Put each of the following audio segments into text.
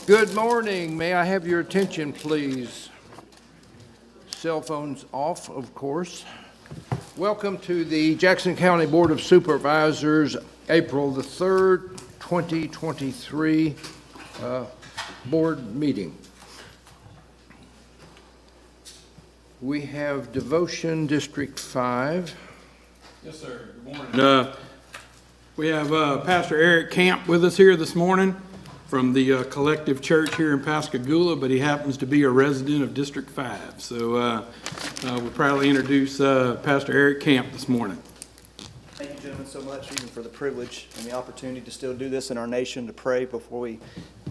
Good morning. May I have your attention, please? Cell phones off, of course. Welcome to the Jackson County Board of Supervisors, April the 3rd, 2023 board meeting. We have Devotion District 5. Yes, sir. Good morning. We have Pastor Eric Camp with us here this morning from the Collective Church here in Pascagoula, but he happens to be a resident of District 5. So we'll proudly introduce Pastor Eric Camp this morning. Thank you, gentlemen, so much even for the privilege and the opportunity to still do this in our nation, to pray before we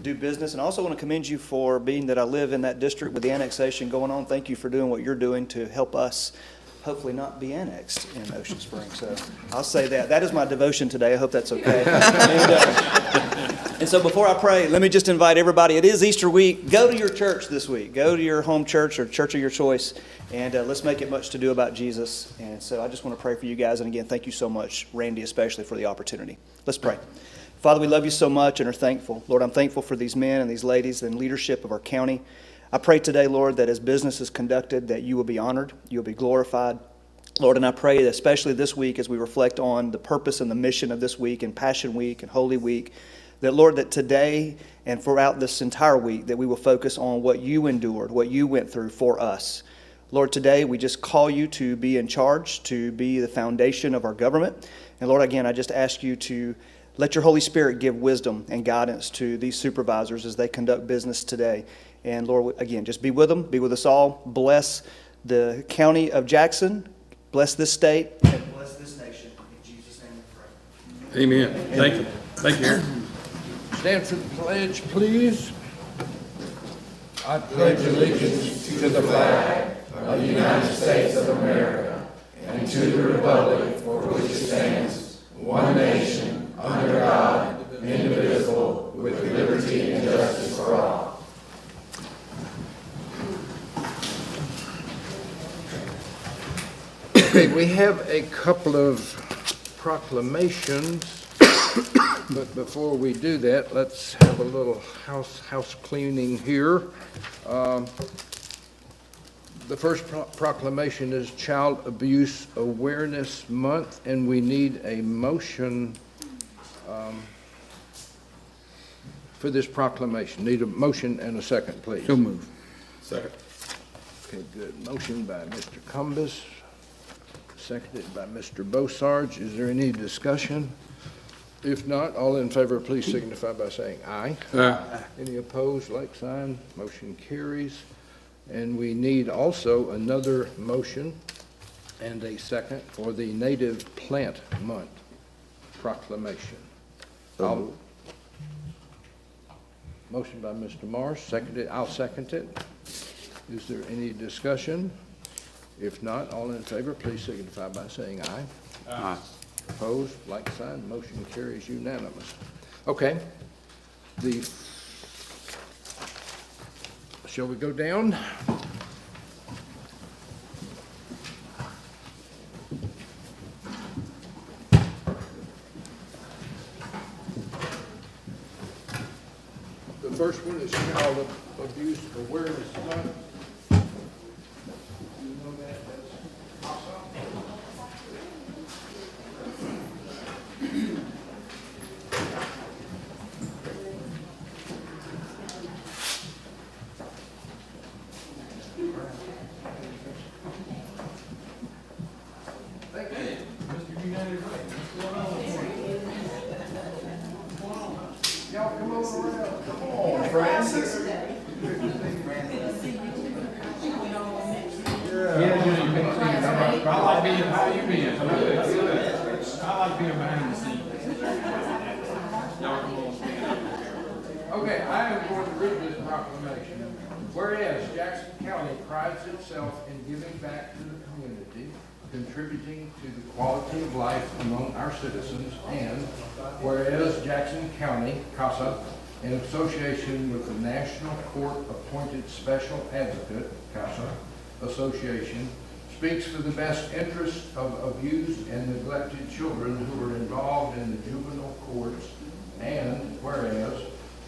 do business. And I also want to commend you for being that I live in that district with the annexation going on. Thank you for doing what you're doing to help us hopefully not be annexed in Ocean Springs. So I'll say that. That is my devotion today. I hope that's okay. And so before I pray, let me just invite everybody. It is Easter week. Go to your church this week. Go to your home church or church of your choice, and let's make it much to do about Jesus. And so I just want to pray for you guys. And again, thank you so much, Randy, especially for the opportunity. Let's pray. Father, we love you so much and are thankful. Lord, I'm thankful for these men and these ladies and leadership of our county. I pray today, Lord, that as business is conducted, that you will be honored, you will be glorified. Lord, and I pray that especially this week as we reflect on the purpose and the mission of this week and Passion Week and Holy Week, that, Lord, that today and throughout this entire week that we will focus on what you endured, what you went through for us. Lord, today we just call you to be in charge, to be the foundation of our government. And Lord, again, I just ask you to let your Holy Spirit give wisdom and guidance to these supervisors as they conduct business today. And Lord, again, just be with them, be with us all. Bless the county of Jackson, bless this state, and bless this nation. In Jesus' name we pray. Amen. Thank you. Thank you, Eric. Stand for the pledge, please. I pledge allegiance to the flag of the United States of America and to the republic for which it stands, one nation, under God, indivisible, with liberty and justice for all. Okay, we have a couple of proclamations. But before we do that, let's have a little house cleaning here. The first proclamation is Child Abuse Awareness Month, and we need a motion for this proclamation. Need a motion and a second, please. So move. Second. Okay, good. Motion by Mr. Cumbus, seconded by Mr. Bosarge. Is there any discussion? If not, all in favor, please signify by saying aye. Aye. Any opposed, like sign. Motion carries. And we need also another motion and a second for the Native Plant Month proclamation. Motion by Mr. Morris, seconded. I'll second it. Is there any discussion? If not, all in favor, please signify by saying aye. Aye. Opposed, like sign, motion carries unanimous. Okay, shall we go down? The first one is Child Abuse Awareness Month. You know that, that's awesome. Y'all come over around. Come on, Francis. I like being, how you being? I like being behind the scenes. Y'all come on. Okay, I am going to read this proclamation. Whereas Jackson County prides itself in giving back to the community, contributing to the quality of life among our citizens, and whereas Jackson County, CASA, in association with the National Court Appointed Special Advocate, CASA, Association, speaks for the best interest of abused and neglected children who are involved in the juvenile courts, and whereas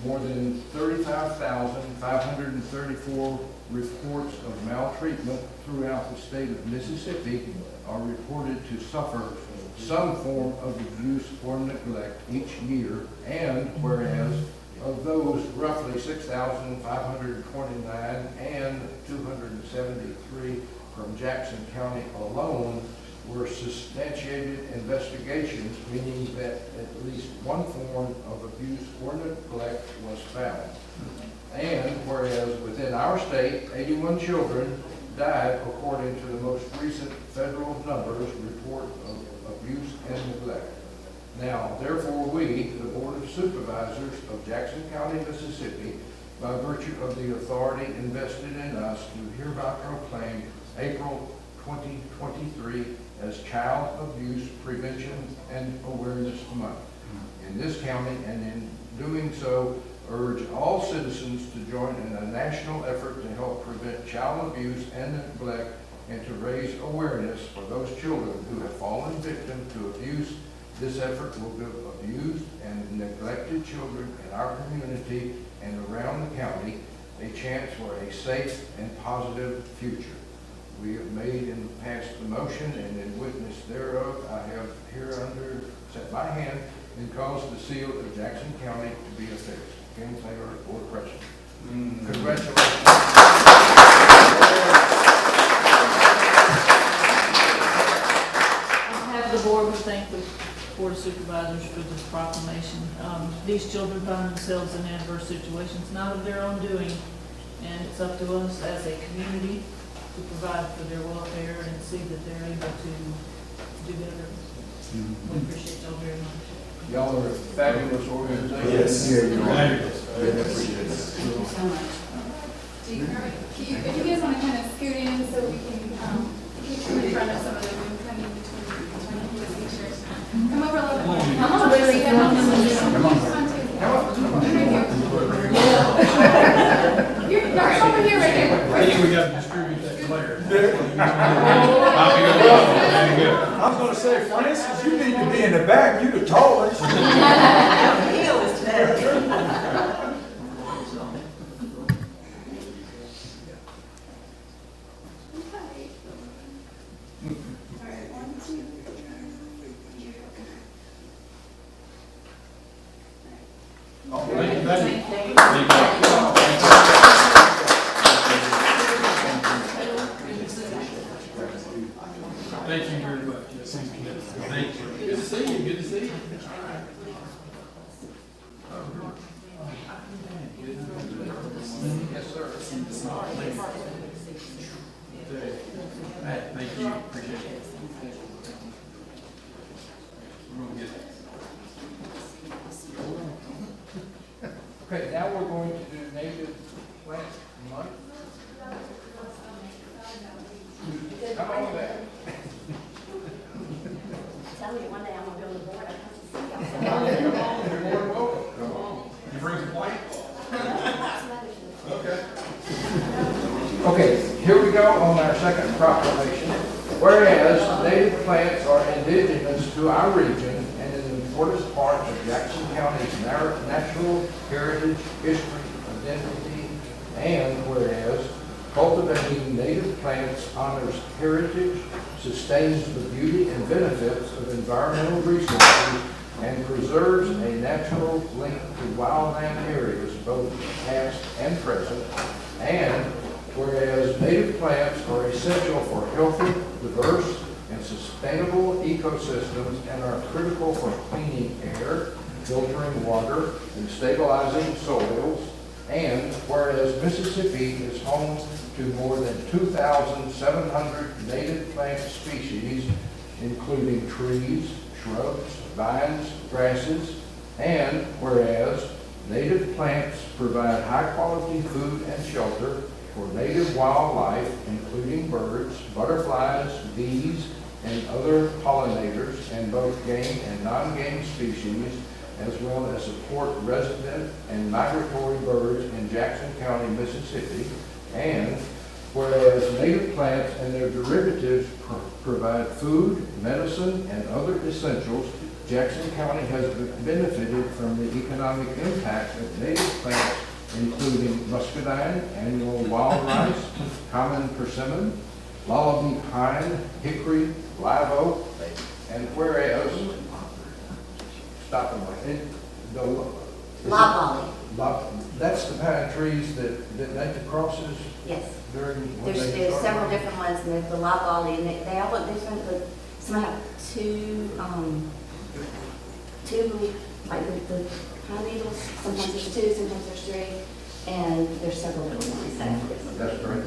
more than 35,534 reports of maltreatment throughout the state of Mississippi are reported to suffer some form of abuse or neglect each year, and whereas of those, roughly 6,529 and 273 from Jackson County alone were substantiated investigations, meaning that at least one form of abuse or neglect was found. And whereas within our state, 81 children died according to the most recent federal numbers report of abuse and neglect. Now, therefore, we, the Board of Supervisors of Jackson County, Mississippi, by virtue of the authority invested in us, do hereby proclaim April 2023 as Child Abuse Prevention and Awareness Month in this county, and in doing so, urge all citizens to join in a national effort to help prevent child abuse and neglect and to raise awareness for those children who have fallen victim to abuse. This effort will give abused and neglected children in our community and around the county a chance for a safe and positive future. We have made in the past the motion, and in witness thereof, I have hereunder set my hand and caused the seal of Jackson County to be affixed. Ken Taylor, Board President. Congratulations. On behalf of the board, we thank the Board of Supervisors for this proclamation. These children find themselves in adverse situations, not of their own doing, and it's up to us as a community to provide for their welfare and see that they're able to do better. We appreciate y'all very much. Y'all are a fabulous organization. Yes. Here you are. Thank you so much. If you guys want to kind of scoot in so we can keep in front of some of them and come in between the pictures. Come over a little bit. Come on, Lily. Come on. You're over here, right here. I think we got to distribute that flare. I was gonna say, Francis, you need to be in the back, you the tallest. Thank you very much. Thank you. Good to see you. Good to see you. Yes, sir. Thank you. Appreciate it. We're gonna get Okay, now we're going to do Native Plant Month. Come on back. Tell me one day I'm gonna be on the board, I have to see y'all. You're more than welcome. Come on. You bring some plate? Okay. Okay, here we go on our second proclamation. Whereas native plants are indigenous to our region and an important part of Jackson County's natural heritage, history, identity, and whereas cultivating native plants honors heritage, sustains the beauty and benefits of environmental resources, and preserves a natural link to wildland areas, both past and present, and whereas native plants are essential for healthy, diverse, and sustainable ecosystems and are critical for cleaning air, filtering water, and stabilizing soils, and whereas Mississippi is home to more than 2,700 native plant species, including trees, shrubs, vines, grasses, and whereas native plants provide high-quality food and shelter for native wildlife, including birds, butterflies, bees, and other pollinators, and both game and non-game species, as well as support resident and migratory birds in Jackson County, Mississippi, and whereas native plants and their derivatives provide food, medicine, and other essentials Jackson County has benefited from the economic impact of native plants, including muscadine, annual wild rice, common persimmon, lullaby pine, hickory, live oak, and whereas, stop it, the Loblolly. that's the pine trees that Nathan crosses Yes. during. when they There's start? several different ones, and there's the loblolly, and they all look different, but some have two, like the pine needles, sometimes there's two, sometimes there's three, and there's several little ones. That's great.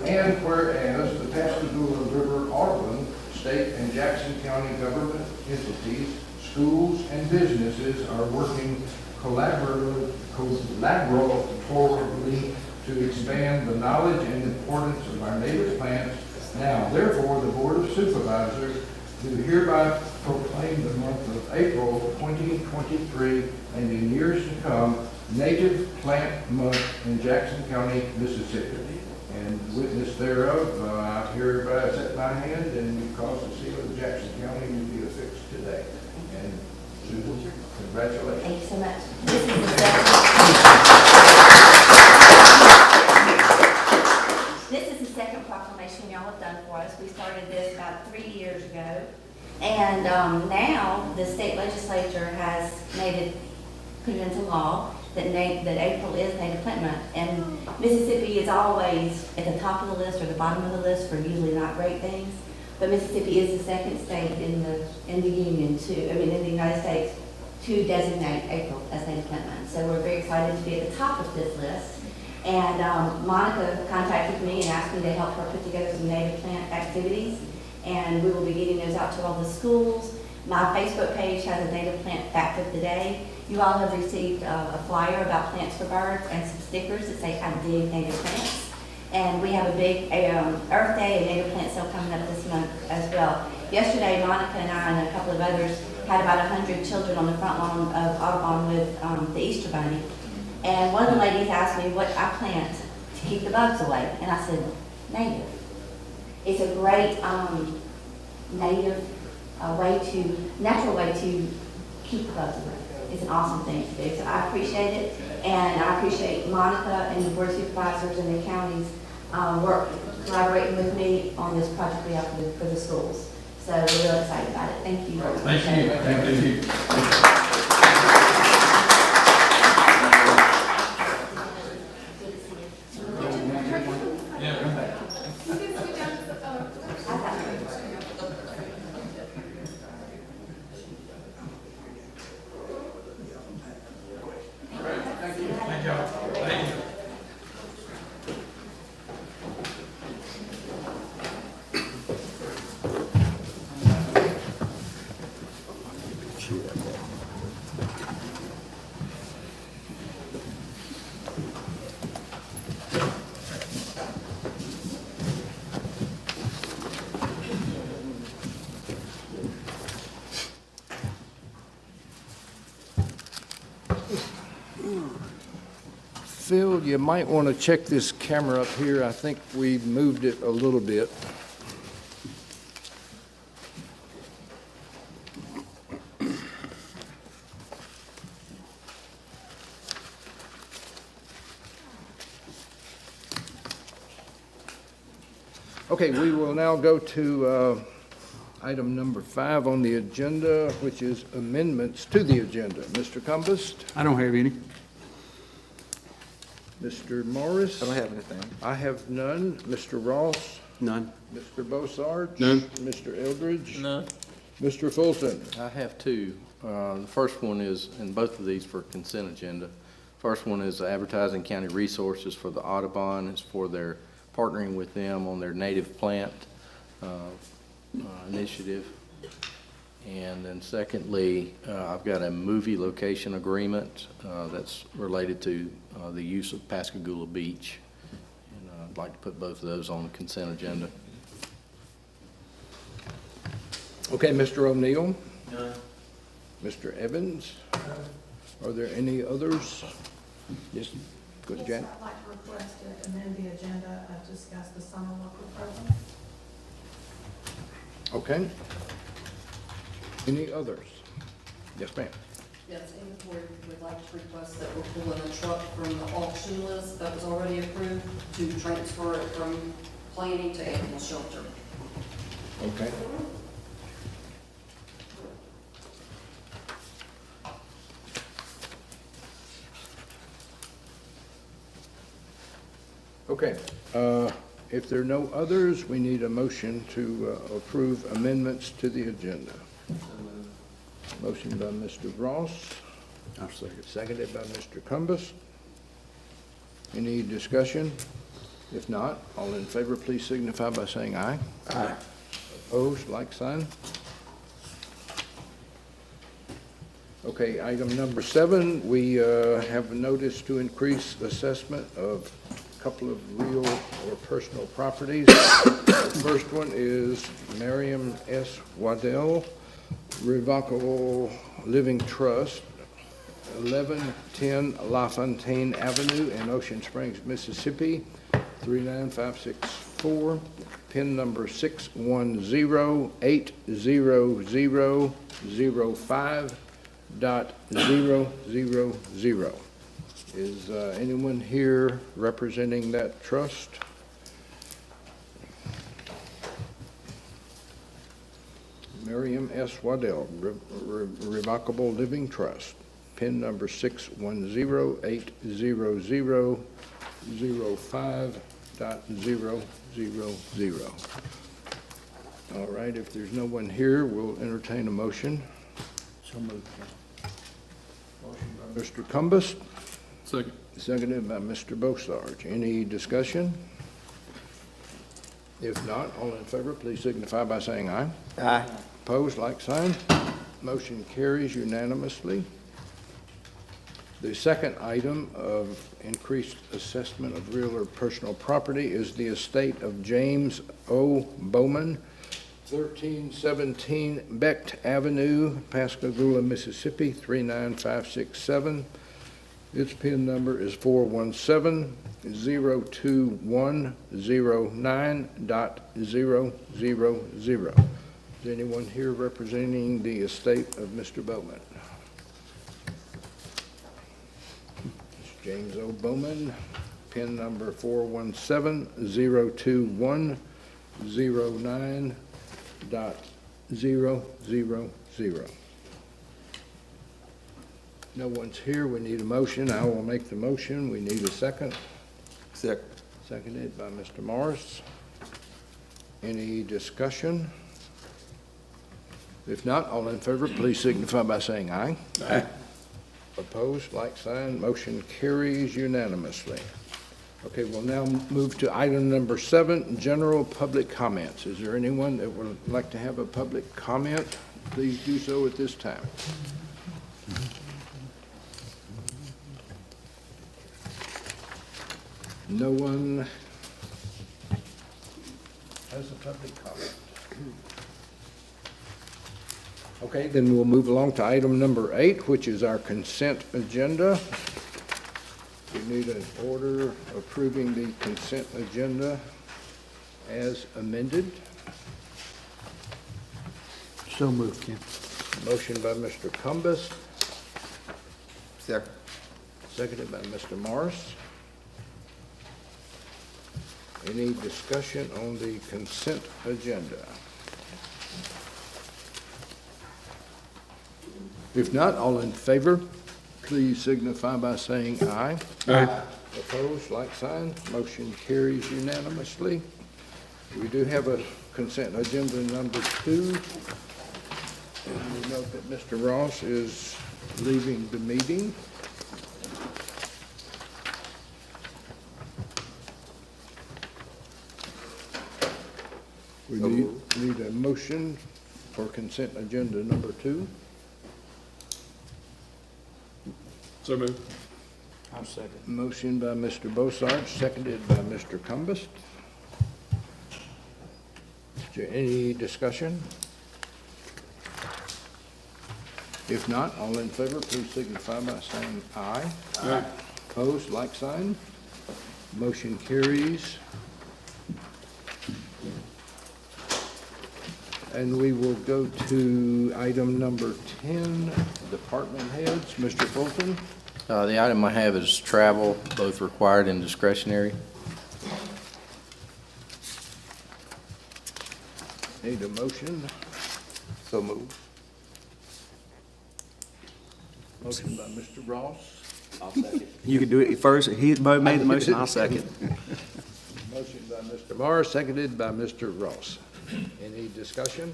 And whereas the Pascagoula River Audubon State and Jackson County government entities, schools, and businesses are working collaboratively to expand the knowledge and importance of our native plants. Now, therefore, the Board of Supervisors do hereby proclaim the month of April 2023 and in years to come Native Plant Month in Jackson County, Mississippi. And witness thereof, I hereby set my hand and cause the seal of Jackson County to be affixed today. And Susan, congratulations. Thank you so much. This is the second proclamation y'all have done for us. We started this about 3 years ago. And now the state legislature has made it, put it into law that April is Native Plant Month. And Mississippi is always at the top of the list or the bottom of the list for usually not great things. But Mississippi is the second state in the union in the United States to designate April as Native Plant Month. So we're very excited to be at the top of this list. And Monica contacted me and asked me to help her put together some native plant activities. And we will be getting those out to all the schools. My Facebook page has a native plant fact of the day. You all have received a flyer about Plants for Birds and some stickers that say I dig native plants. And we have a big Earth Day and native plant sale coming up this month as well. Yesterday, Monica and I and a couple of others had about 100 children on the front lawn of Audubon with the Easter Bunny. And one of the ladies asked me what I plant to keep the bugs away. And I said, native. It's a great native natural way to keep the bugs away. It's an awesome thing to do. So I appreciate it. And I appreciate Monica and the Board of Supervisors and the counties collaborating with me on this project we have for the schools. So we're really excited about it. Thank you. Thank you. Thank you. Phil, you might want to check this camera up here. I think we moved it a little bit. Okay, we will now go to item number 5 on the agenda, which is amendments to the agenda. Mr. Cumbest? I don't have any. Mr. Morris? I don't have anything. I have none. Mr. Ross? None. Mr. Bossard? None. Mr. Eldridge? None. Mr. Fulton? I have two. The first one is, and both of these for consent agenda. First one is advertising county resources for the Audubon. It's for their partnering with them on their native plant initiative. And then secondly, I've got a movie location agreement that's related to the use of Pascagoula Beach. And I'd like to put both of those on the consent agenda. Okay, Mr. O'Neill? None. Mr. Evans? Are there any others? Yes, go ahead, Janet. I'd like to request to amend the agenda to discuss the summer worker program. Okay. Any others? Yes, ma'am. Yes, inventory would like to request that we're pulling a truck from the auction list that was already approved to transfer it from planning to animal shelter. Okay. Okay, if there are no others, we need a motion to approve amendments to the agenda. Motion by Mr. Ross. I'll second. Seconded by Mr. Cumbus. Any discussion? If not, all in favor, please signify by saying aye. Aye. Opposed, like sign. Okay, item number 7, we have a notice to increase assessment of a couple of real or personal properties. The first one is Miriam S. Waddell, Revocable Living Trust, 1110 LaFontaine Avenue in Ocean Springs, Mississippi, 39564, PIN number 610-80005.000. Is anyone here representing that trust? Miriam S. Waddell, Revocable Living Trust, PIN number 610-80005.000. All right, if there's no one here, we'll entertain a motion. So moved. Motion by Mr. Cumbus, Second. seconded by Mr. Bosarge. Any discussion? If not, all in favor, please signify by saying aye. Aye. Opposed, like sign. Motion carries unanimously. The second item of increased assessment of real or personal property is the estate of James O. Bowman, 1317 Becht Avenue, Pascagoula, Mississippi, 39567. Its PIN number is 417-02109.000. Is anyone here representing the estate of Mr. Bowman? Mr. James O. Bowman, PIN number 417-02109.000. No one's here. We need a motion. I will make the motion. We need a second. Second. Seconded by Mr. Morris. Any discussion? If not, all in favor, please signify by saying aye. Aye. Opposed, like sign. Motion carries unanimously. Okay, we'll now move to item number 7, general public comments. Is there anyone that would like to have a public comment? Please do so at this time. No one has a public comment. Okay, then we'll move along to item number 8, which is our consent agenda. We need an order approving the consent agenda as amended. So moved, Ken. Motion by Mr. Cumbus, Second. seconded by Mr. Morris. Any discussion on the consent agenda? If not, all in favor, please signify by saying aye. Aye. Opposed, like sign. Motion carries unanimously. We do have a consent agenda number 2. And we note that Mr. Ross is leaving the meeting. We need a motion for consent agenda number 2. So moved. I'll second. Motion by Mr. Bosarge, seconded by Mr. Cumbus. Is there any discussion? If not, all in favor, please signify by saying aye. Aye. Opposed, like sign. Motion carries. And we will go to item number 10, department heads. Mr. Fulton? The item I have is travel, both required and discretionary. Need a motion? So moved. Motion by Mr. Ross. You can do it first. He made the motion, I'll second. Motion by Mr. Morris, seconded by Mr. Ross. Any discussion?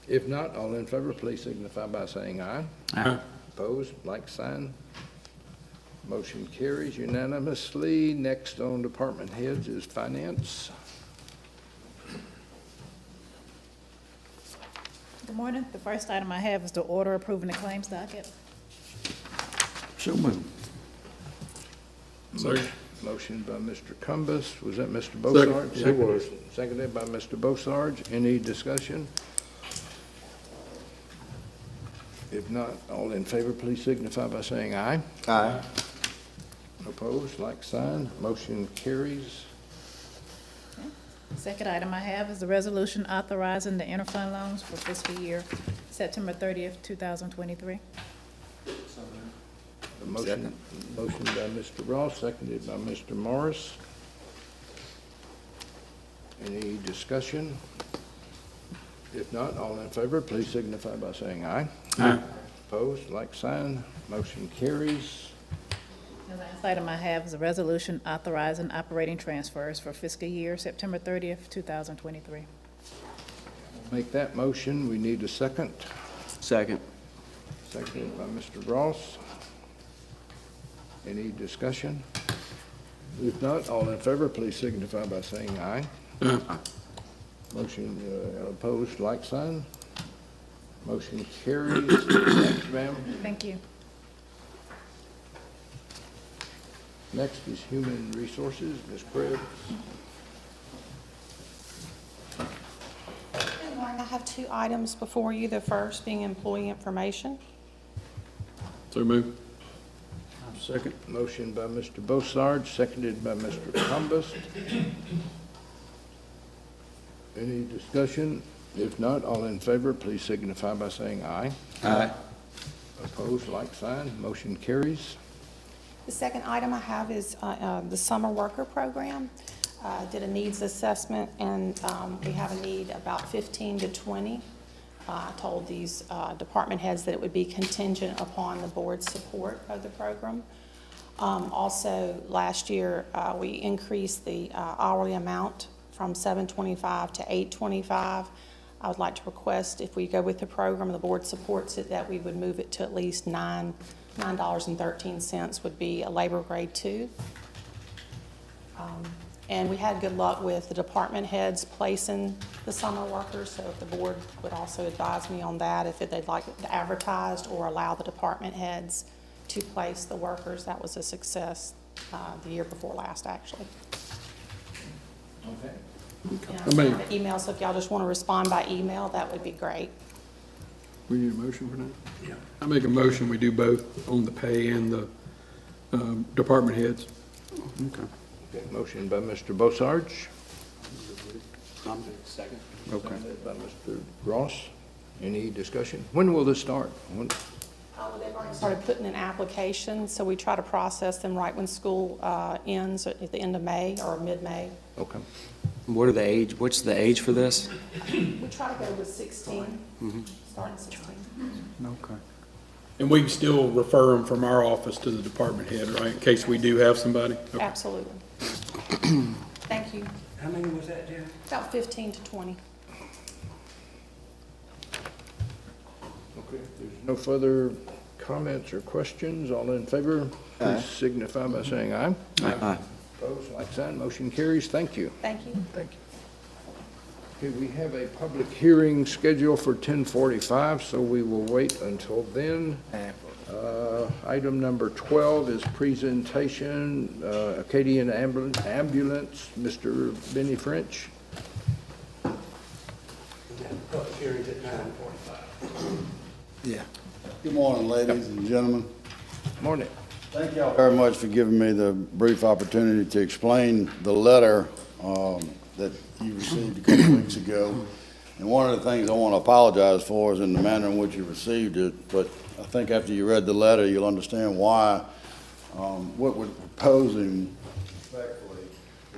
If not, all in favor, please signify by saying aye. Aye. Opposed, like sign. Motion carries unanimously. Next on department heads is finance. Good morning. The first item I have is the order approving the claims docket. So moved. Second. Motion by Mr. Cumbus. Was that Mr. Bossarge? Second. It was. Seconded by Mr. Bossarge. Any discussion? If not, all in favor, please signify by saying aye. Aye. Opposed, like sign. Motion carries. Second item I have is the resolution authorizing the interfund loans for fiscal year September 30th, 2023. A motion by Mr. Ross, seconded by Mr. Morris. Any discussion? If not, all in favor, please signify by saying aye. Aye. Opposed, like sign. Motion carries. The last item I have is a resolution authorizing operating transfers for fiscal year September 30th, 2023. Make that motion. We need a second. Second. Seconded by Mr. Ross. Any discussion? If not, all in favor, please signify by saying aye. Aye. Motion opposed, like sign. Motion carries. Thanks, ma'am. Thank you. Next is human resources. Ms. Krebs. Good morning. I have two items before you. The first being employee information. So moved. Second. Motion by Mr. Bossarge, seconded by Mr. Cumbus. Any discussion? If not, all in favor, please signify by saying aye. Aye. Opposed, like sign. Motion carries. The second item I have is the summer worker program. Did a needs assessment, and we have a need about 15 to 20. I told these department heads that it would be contingent upon the board's support of the program. Also, last year, we increased the hourly amount from $7.25 to $8.25. I would like to request, if we go with the program and the board supports it, that we would move it to at least $9.13 would be a labor grade 2. And we had good luck with the department heads placing the summer workers, so if the board would also advise me on that, if they'd like it advertised or allow the department heads to place the workers. That was a success the year before last, actually. Okay. And I sent an email, so if y'all just want to respond by email, that would be great. We need a motion for that? Yeah. I make a motion, we do both on the pay and the department heads. Okay. Okay, motion by Mr. Bossarge. Second. Okay. Seconded by Mr. Ross. Any discussion? When will this start? When? They've already started putting in applications, so we try to process them right when school ends at the end of May or mid-May. Okay. What are the age? What's the age for this? We try to go with 16, starting 16. Okay. And we can still refer them from our office to the department head, right, in case we do have somebody? Okay. Absolutely. Thank you. How many was that, Jen? About 15 to 20. Okay, if there's no further comments or questions, all in favor, please signify by saying aye. Aye. Opposed, like sign, motion carries. Thank you. Thank you. Thank you. Okay, we have a public hearing scheduled for 10:45, so we will wait until then. Item number 12 is presentation, Acadian Ambulance, Mr. Benny French. Public hearing's at 9:45. Yeah. Good morning, ladies and gentlemen. Morning. Thank y'all very much for giving me the brief opportunity to explain the letter that you received a couple weeks ago. And one of the things I want to apologize for is in the manner in which you received it, but I think after you read the letter, you'll understand why. What we're proposing respectfully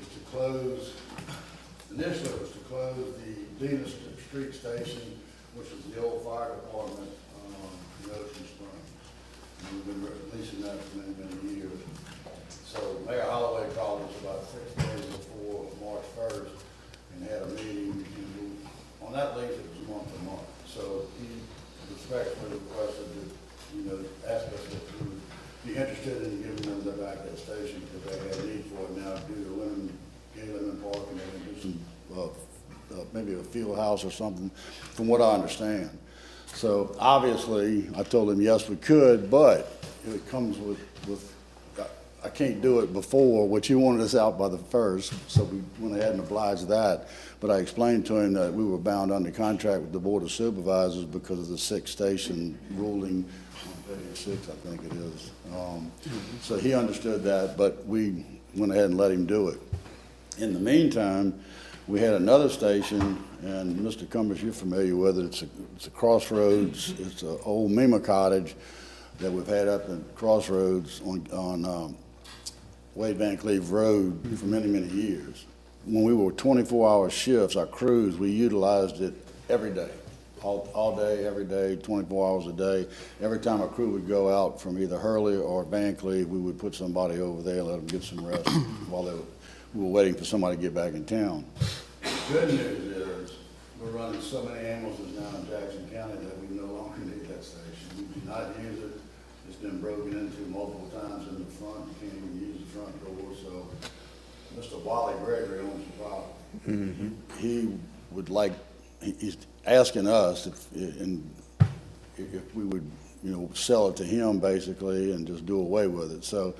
is to close, initially it was to close the Dina Street Station, which is the old fire department in Ocean Springs. And we've been leasing that for many, many years. So Mayor Holloway called us about 6 days before March 1st and had a meeting. And on that lease, it was month to month. So he respectfully requested that, ask us if we would be interested in giving them back that station because they had need for it now due to Gay Lemon Park, and they're going to do some, maybe a field house or something, from what I understand. So obviously, I told him, yes, we could, but it comes with I can't do it before, which he wanted us out by the 1st, so we went ahead and obliged that. But I explained to him that we were bound under contract with the Board of Supervisors because of the 6th station ruling, 6, I think it is. So he understood that, but we went ahead and let him do it. In the meantime, we had another station, and Mr. Cummers, you're familiar with it. It's a Crossroads. It's an old MEMA cottage that we've had up at Crossroads on Wade Van Cleve Road for many, many years. When we were 24-hour shifts, our crews, we utilized it every day, all day, every day, 24 hours a day. Every time a crew would go out from either Hurley or Van Cleve, we would put somebody over there and let them get some rest while we were waiting for somebody to get back in town. The good news is we're running so many ambulances now in Jackson County that we no longer need that station. We do not use it. It's been broken into multiple times in the front. You can't even use the front door. So Mr. Wally Gregory owns the property. Mm-hmm. He would like, he's asking us if we would, sell it to him basically and just do away with it. So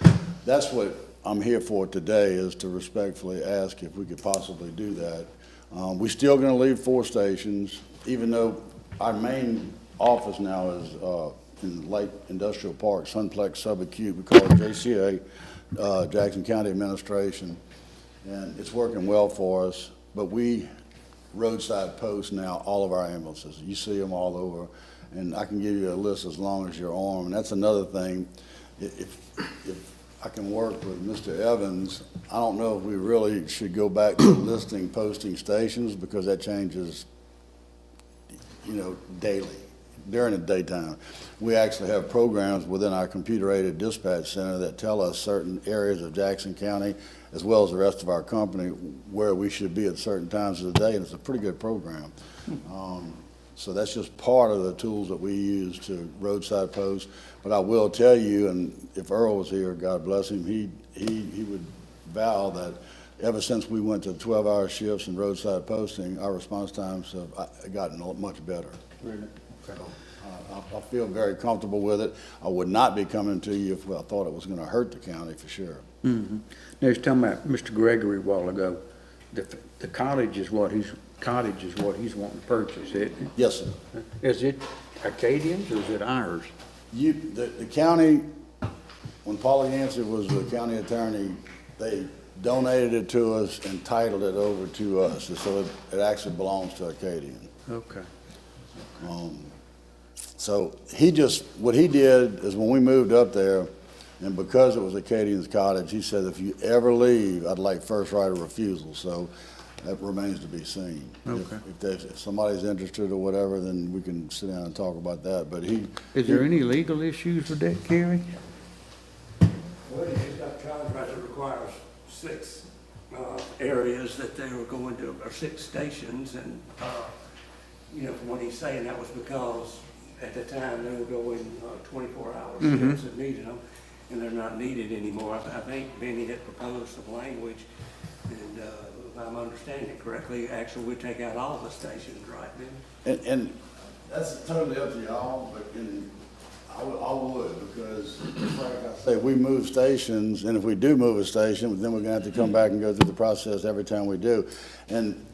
that's what I'm here for today, is to respectfully ask if we could possibly do that. We're still going to leave 4 stations, even though our main office now is in Light Industrial Park, Sunplex Subacute. We call it JCA, Jackson County Administration, and it's working well for us. But we roadside post now all of our ambulances. You see them all over, and I can give you a list as long as your arm. And that's another thing. If I can work with Mr. Evans, I don't know if we really should go back to listing posting stations, because that changes, daily. During the daytime, we actually have programs within our computer-aided dispatch center that tell us certain areas of Jackson County, as well as the rest of our company, where we should be at certain times of the day, and it's a pretty good program. So that's just part of the tools that we use to roadside post. But I will tell you, and if Earl was here, God bless him, he would vow that ever since we went to 12-hour shifts and roadside posting, our response times have gotten much better. Really? So, I feel very comfortable with it. I would not be coming to you if I thought it was going to hurt the county, for sure. Mm-hmm. Now, he's talking about Mr. Gregory a while ago. The cottage is what he's wanting to purchase, isn't it? Yes, sir. Is it Acadians or is it ours? The county, when Paula Yancey was the county attorney, they donated it to us and titled it over to us. And so it actually belongs to Acadian. Okay. So what he did is when we moved up there, and because it was Acadian's cottage, he said, if you ever leave, I'd like first right of refusal. So that remains to be seen. Okay. If somebody's interested or whatever, then we can sit down and talk about that. But is there any legal issues with that, Kerry? Well, he's got a contract that requires 6 areas that they were going to, or 6 stations, and from what he's saying, that was because at the time they were going 24-hour shifts and needed them, and they're not needed anymore. I think Benny had proposed some language, and if I'm understanding it correctly, actually we take out all the stations, right, Benny? And that's totally up to y'all, but I would, because like I say, we move stations, and if we do move a station, then we're gonna have to come back and go through the process every time we do. And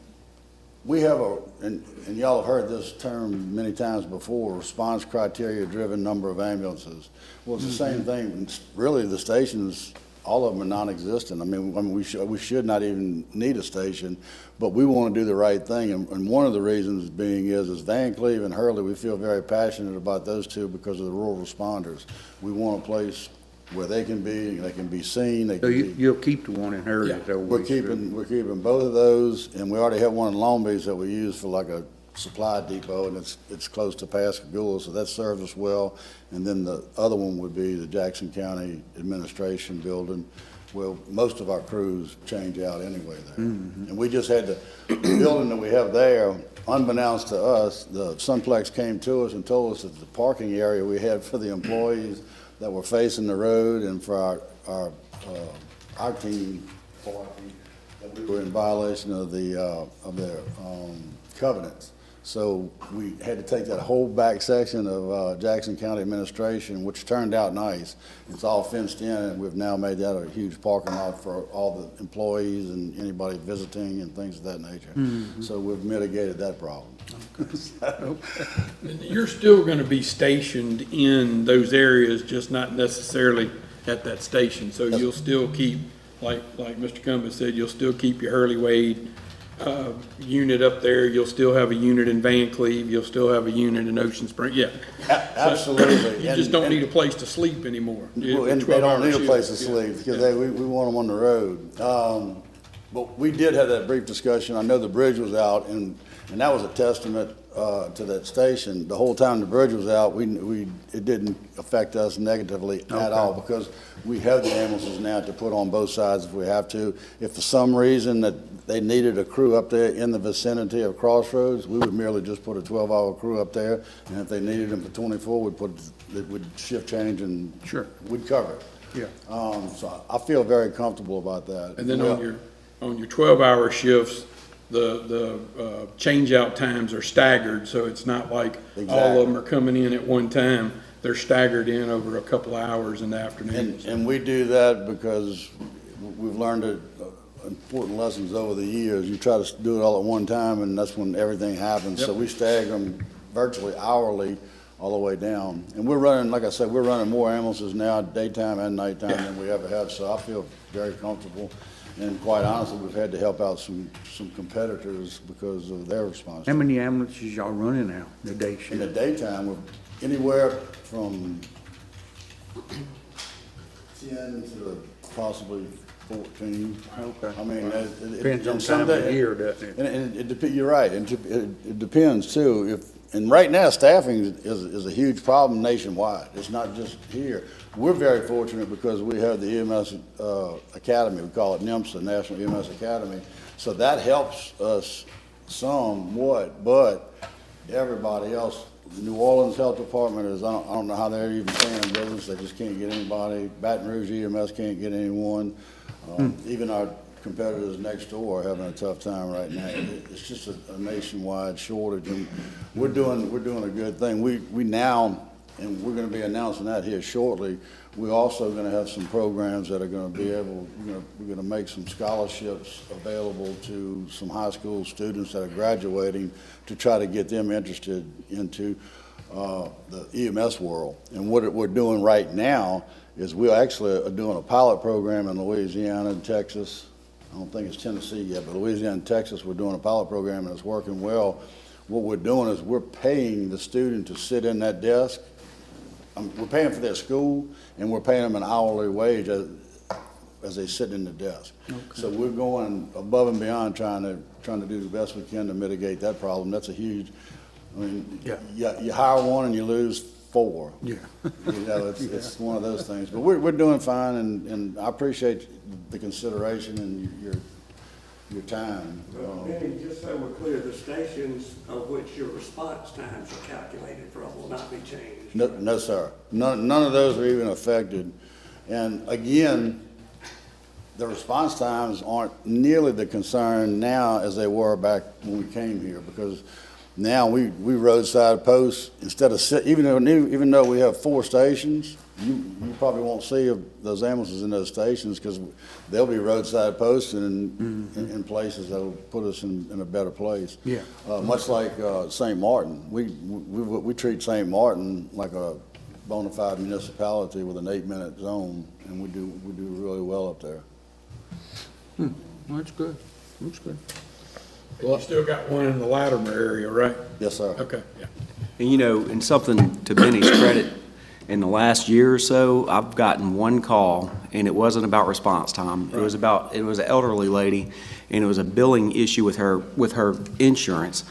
we have and y'all have heard this term many times before, response criteria driven number of ambulances. Well, it's the same thing. Really, the stations all of them are non-existent. I mean we should not even need a station, but we want to do the right thing. And one of the reasons being is Van Cleve and Hurley, we feel very passionate about those two because of the rural responders. We want a place where they can be seen. They So can you'll keep the one in Hurley? Yeah. is that what we're we should- keeping both of those, and we already have one in Long Beach that we use for like a supply depot, and it's close to Pascagoula, so that serves us well. And then the other one would be the Jackson County Administration Building. Well, most of our crews change out anyway there. And we just had the building that we have there, unbeknownst to us, the Sunplex came to us and told us that the parking area we had for the employees that were facing the road and for our team parking, that we were in violation of their covenants. So we had to take that whole back section of Jackson County Administration, which turned out nice. It's all fenced in, and we've now made that a huge parking lot for all the employees and anybody visiting and things of that nature. So we've mitigated that problem. You're still going to be stationed in those areas, just not necessarily at that station. So you'll still keep, like Mr. Cumbus said, you'll still keep your Hurley Wade unit up there. You'll still have a unit in Van Cleve. You'll still have a unit in Ocean Spring. Yeah, Absolutely. you just don't need a place to sleep anymore. Well, and they don't need a place to sleep because we want them on the road. But we did have that brief discussion. I know the bridge was out, and that was a testament to that station. The whole time the bridge was out, it didn't affect us negatively at all because we have the ambulances now to put on both sides if we have to. If for some reason that they needed a crew up there in the vicinity of Crossroads, we would merely just put a 12-hour crew up there, and if they needed them for 24, we'd shift change and we'd cover it. Yeah. So I feel very comfortable about that. And then on your 12-hour shifts, the change-out times are staggered, so it's not like all of them are coming in at one time. They're staggered in over a couple of hours in the afternoon. And we do that because we've learned important lessons over the years. You try to do it all at one time, and that's when everything happens. So we stagger them virtually hourly all the way down. And we're running, like I said, we're running more ambulances now, daytime and nighttime, than we ever have. So I feel very comfortable. And quite honestly, we've had to help out some competitors because of their response. How many ambulances y'all running now, the day shift? In the daytime, we're anywhere from 10 to possibly 14. Okay. I mean, Depends on time of year, doesn't it? And you're right, and it depends too. And right now, staffing is a huge problem nationwide. It's not just here. We're very fortunate because we have the EMS Academy. We call it NIMSA, National EMS Academy. So that helps us somewhat, but everybody else, the New Orleans Health Department is, I don't know how they're even staying in business. They just can't get anybody. Baton Rouge EMS can't get anyone. Even our competitors next door are having a tough time right now. It's just a nationwide shortage, and we're doing a good thing. We now, and we're going to be announcing that here shortly, we're also going to have some programs that are going to be able, we're going to make some scholarships available to some high school students that are graduating to try to get them interested into the EMS world. And what we're doing right now is we actually are doing a pilot program in Louisiana and Texas. I don't think it's Tennessee yet, but Louisiana and Texas, we're doing a pilot program and it's working well. What we're doing is we're paying the student to sit in that desk. We're paying for their school, and we're paying them an hourly wage as they sit in the desk. Okay. So we're going above and beyond trying to do the best we can to mitigate that problem. That's a huge, I mean, you hire one and you lose four. Yeah. It's one of those things. But we're doing fine, and I appreciate the consideration and your time. Benny, just so we're clear, the stations of which your response times are calculated from will not be changed? No, sir. None of those are even affected. And again, the response times aren't nearly the concern now as they were back when we came here, because now we roadside posts instead of even though we have 4 stations, you probably won't see those ambulances in those stations because they'll be roadside posts and in places that will put us in a better place. Yeah. Much like St. Martin, we treat St. Martin like a bona fide municipality with an 8-minute zone, and we do really well up there. That's good. That's good. You still got one in the Latimer area, right? Yes, sir. Okay, yeah. And you know, and something to Benny's credit, in the last year or so, I've gotten one call, and it wasn't about response time. It was an elderly lady, and it was a billing issue with her insurance.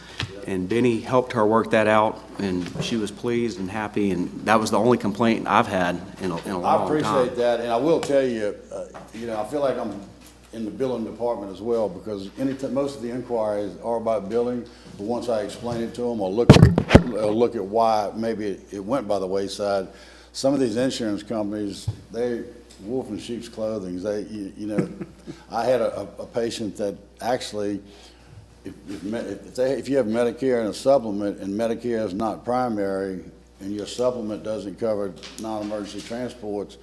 And Benny helped her work that out, and she was pleased and happy, and that was the only complaint I've had in a long time. I appreciate that, and I will tell you, I feel like I'm in the billing department as well, because most of the inquiries are about billing, but once I explain it to them or look at why maybe it went by the wayside, some of these insurance companies, they wolf in sheep's clothing. I had a patient that actually, if you have Medicare and a supplement, and Medicare is not primary, and your supplement doesn't cover non-emergency transports,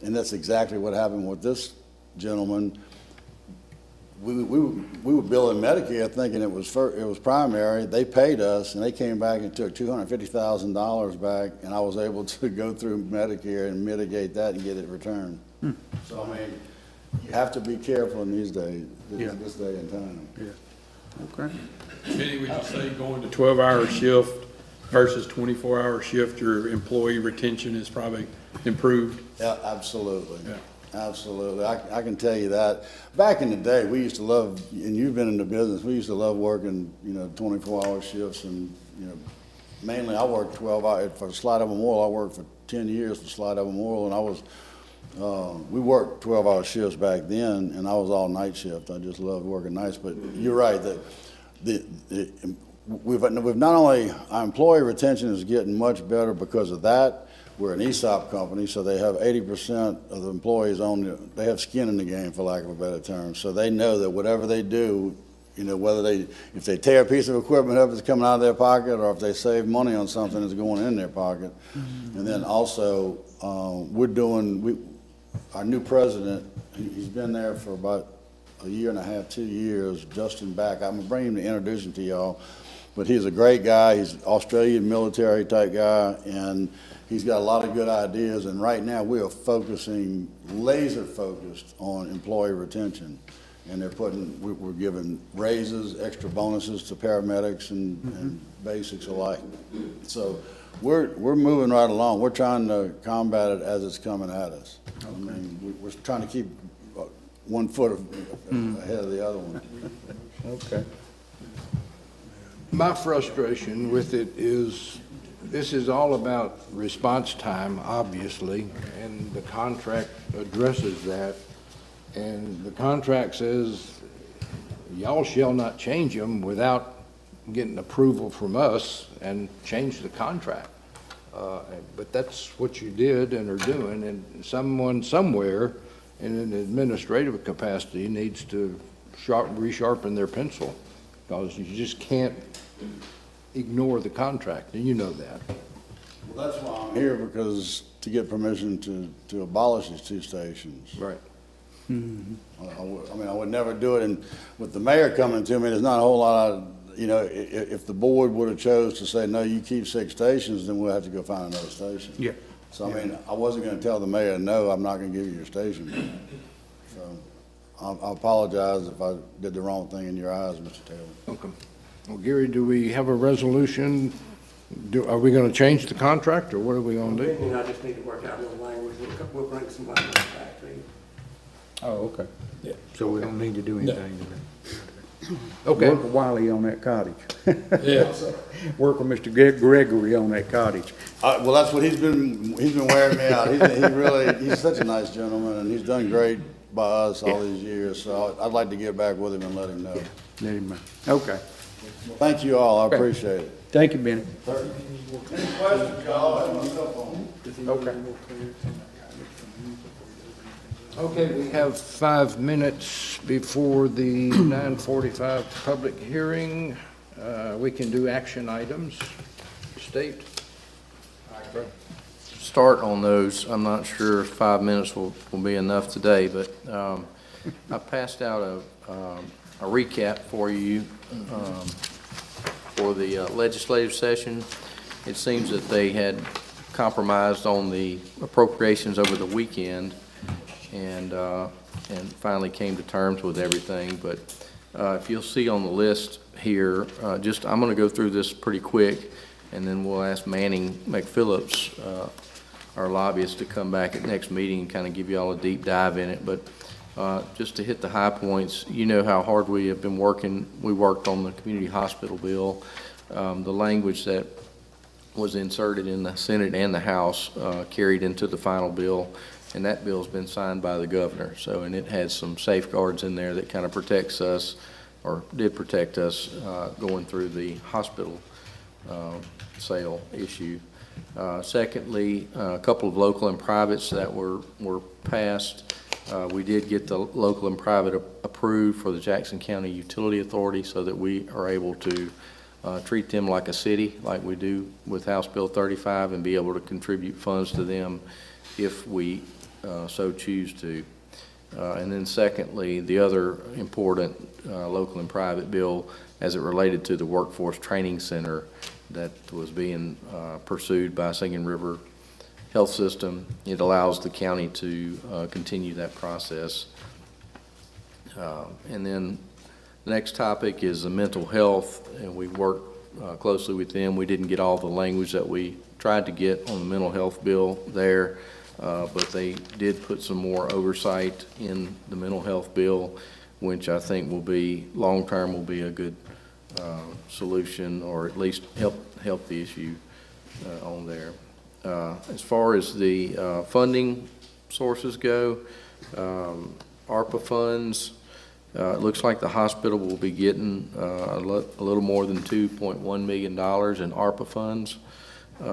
and that's exactly what happened with this gentleman. We were billing Medicare thinking it was primary. They paid us, and they came back and took $250,000 back, and I was able to go through Medicare and mitigate that and get it returned. So, I mean, you have to be careful in these days, this day and time. Yeah. Okay. Benny, would you say going to 12-hour shift versus 24-hour shift, your employee retention is probably improved? Yeah, absolutely. Yeah. Absolutely. I can tell you that. Back in the day, we used to love, and you've been in the business, we used to love working, 24-hour shifts, and, mainly I worked 12 hours for Slidell Memorial. I worked for 10 years for Slidell Memorial, and we worked 12-hour shifts back then, and I was all night shift. I just loved working nights. But you're right, that we've not only, our employee retention is getting much better because of that. We're an ESOP company, so they have 80% of the employees they have skin in the game, for lack of a better term. So they know that whatever they do, if they tear a piece of equipment up, it's coming out of their pocket, or if they save money on something, it's going in their pocket. And then also, our new president, he's been there for about a year and a half, 2 years, Justin Back. I'm gonna bring him to introduce him to y'all, but he's a great guy. He's an Australian military type guy, and he's got a lot of good ideas, and right now we are laser focused on employee retention. And we're giving raises, extra bonuses to paramedics and basics alike. So we're moving right along. We're trying to combat it as it's coming at us. Okay. I mean, we're trying to keep one foot ahead of the other one. Okay. My frustration with it is, this is all about response time, obviously, and the contract addresses that. And the contract says, y'all shall not change them without getting approval from us and change the contract. But that's what you did and are doing, and someone somewhere in an administrative capacity needs to resharpen their pencil, because you just can't ignore the contract, and you know that. Well, that's why I'm here, because to get permission to abolish these 2 stations. Right. I would never do it, and with the mayor coming to me, there's not a whole lot of, if the board would have chose to say, no, you keep 6 stations, then we'll have to go find another station. Yeah. So, I wasn't gonna tell the mayor, no, I'm not gonna give you your station. So, I apologize if I did the wrong thing in your eyes, Mr. Taylor. Okay. Well, Gary, do we have a resolution? Are we gonna change the contract, or what are we gonna do? I just need to work out a little language. We'll bring some language back to you. Oh, okay. Yeah. So we don't need to do anything today. Okay. Work with Wiley on that cottage. Yeah. Work with Mr. Gregory on that cottage. Well, that's what he's been wearing me out. He's such a nice gentleman, and he's done great by us all these years. So I'd like to get back with him and let him know. Let him know. Okay. Thank you all. I appreciate it. Thank you, Benny. Any questions, y'all? I have my cell phone. Okay. Okay, we have 5 minutes before the 9:45 public hearing. We can do action items. State. Start on those. I'm not sure if 5 minutes will be enough today, but I passed out a recap for you for the legislative session. It seems that they had compromised on the appropriations over the weekend, and finally came to terms with everything. But if you'll see on the list here, I'm going to go through this pretty quick, and then we'll ask Manning McPhillips, our lobbyist, to come back at next meeting and kind of give you all a deep dive in it. But just to hit the high points, you know how hard we have been working. We worked on the community hospital bill. The language that was inserted in the Senate and the House carried into the final bill, and that bill's been signed by the governor. So, and it has some safeguards in there that kind of protects us, or did protect us, going through the hospital sale issue. Secondly, a couple of local and privates that were passed. We did get the local and private approved for the Jackson County Utility Authority, so that we are able to treat them like a city, like we do with House Bill 35, and be able to contribute funds to them if we so choose to. And then secondly, the other important local and private bill, as it related to the Workforce Training Center that was being pursued by Singing River Health System. It allows the county to continue that process. And then the next topic is the mental health, and we worked closely with them. We didn't get all the language that we tried to get on the mental health bill there, but they did put some more oversight in the mental health bill, which I think will be, long-term, will be a good solution, or at least help the issue on there. As far as the funding sources go, ARPA funds, it looks like the hospital will be getting a little more than $2.1 million in ARPA funds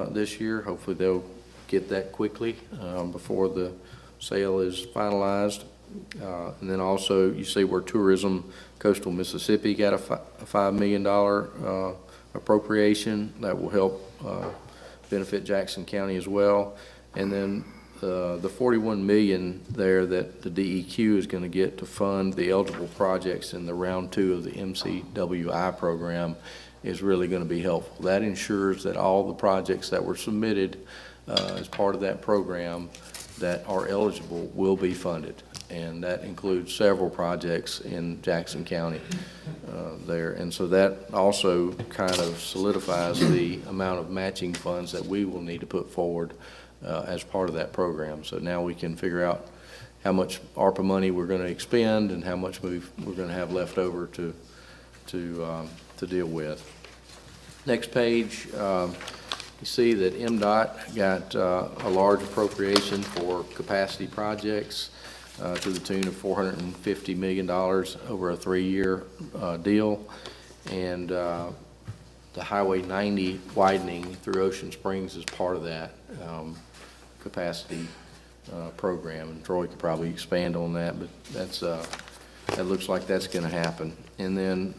this year. Hopefully they'll get that quickly before the sale is finalized. And then also you see where tourism, coastal Mississippi got a $5 million appropriation that will help benefit Jackson County as well. And then the $41 million there that the DEQ is going to get to fund the eligible projects in the round 2 of the MCWI program is really going to be helpful. That ensures that all the projects that were submitted as part of that program that are eligible will be funded. And that includes several projects in Jackson County there. And so that also kind of solidifies the amount of matching funds that we will need to put forward as part of that program. So now we can figure out how much ARPA money we're going to expend and how much we're going to have left over to deal with. Next page, you see that MDOT got a large appropriation for capacity projects to the tune of $450 million over a 3-year deal. And the Highway 90 widening through Ocean Springs is part of that capacity program. And Troy could probably expand on that, but that's that looks like that's going to happen. And then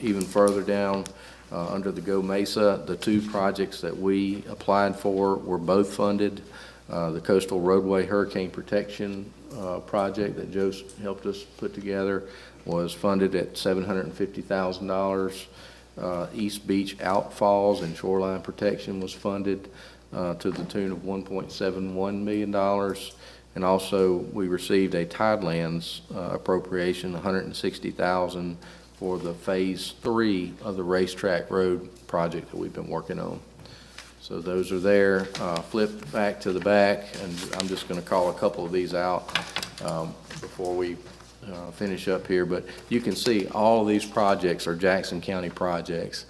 even further down, under the Go Mesa, the 2 projects that we applied for were both funded. The Coastal Roadway Hurricane Protection project that Joe helped us put together was funded at $750,000. East Beach Outfalls and Shoreline Protection was funded to the tune of $1.71 million. And also we received a Tidelands appropriation, $160,000 for the phase 3 of the Racetrack Road project that we've been working on. So those are there. Flip back to the back, and I'm just going to call a couple of these out before we finish up here. But you can see all of these projects are Jackson County projects.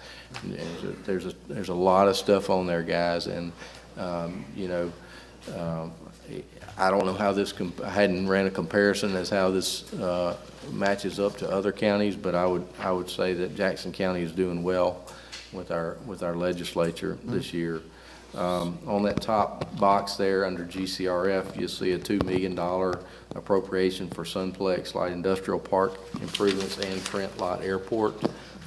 There's a lot of stuff on there, guys, and you know, I don't know how this. I hadn't ran a comparison as how this matches up to other counties, but I would say that Jackson County is doing well with our legislature this year. On that top box there under GCRF, you'll see a $2 million appropriation for Sunplex Light Industrial Park improvements and Trent Lott Airport.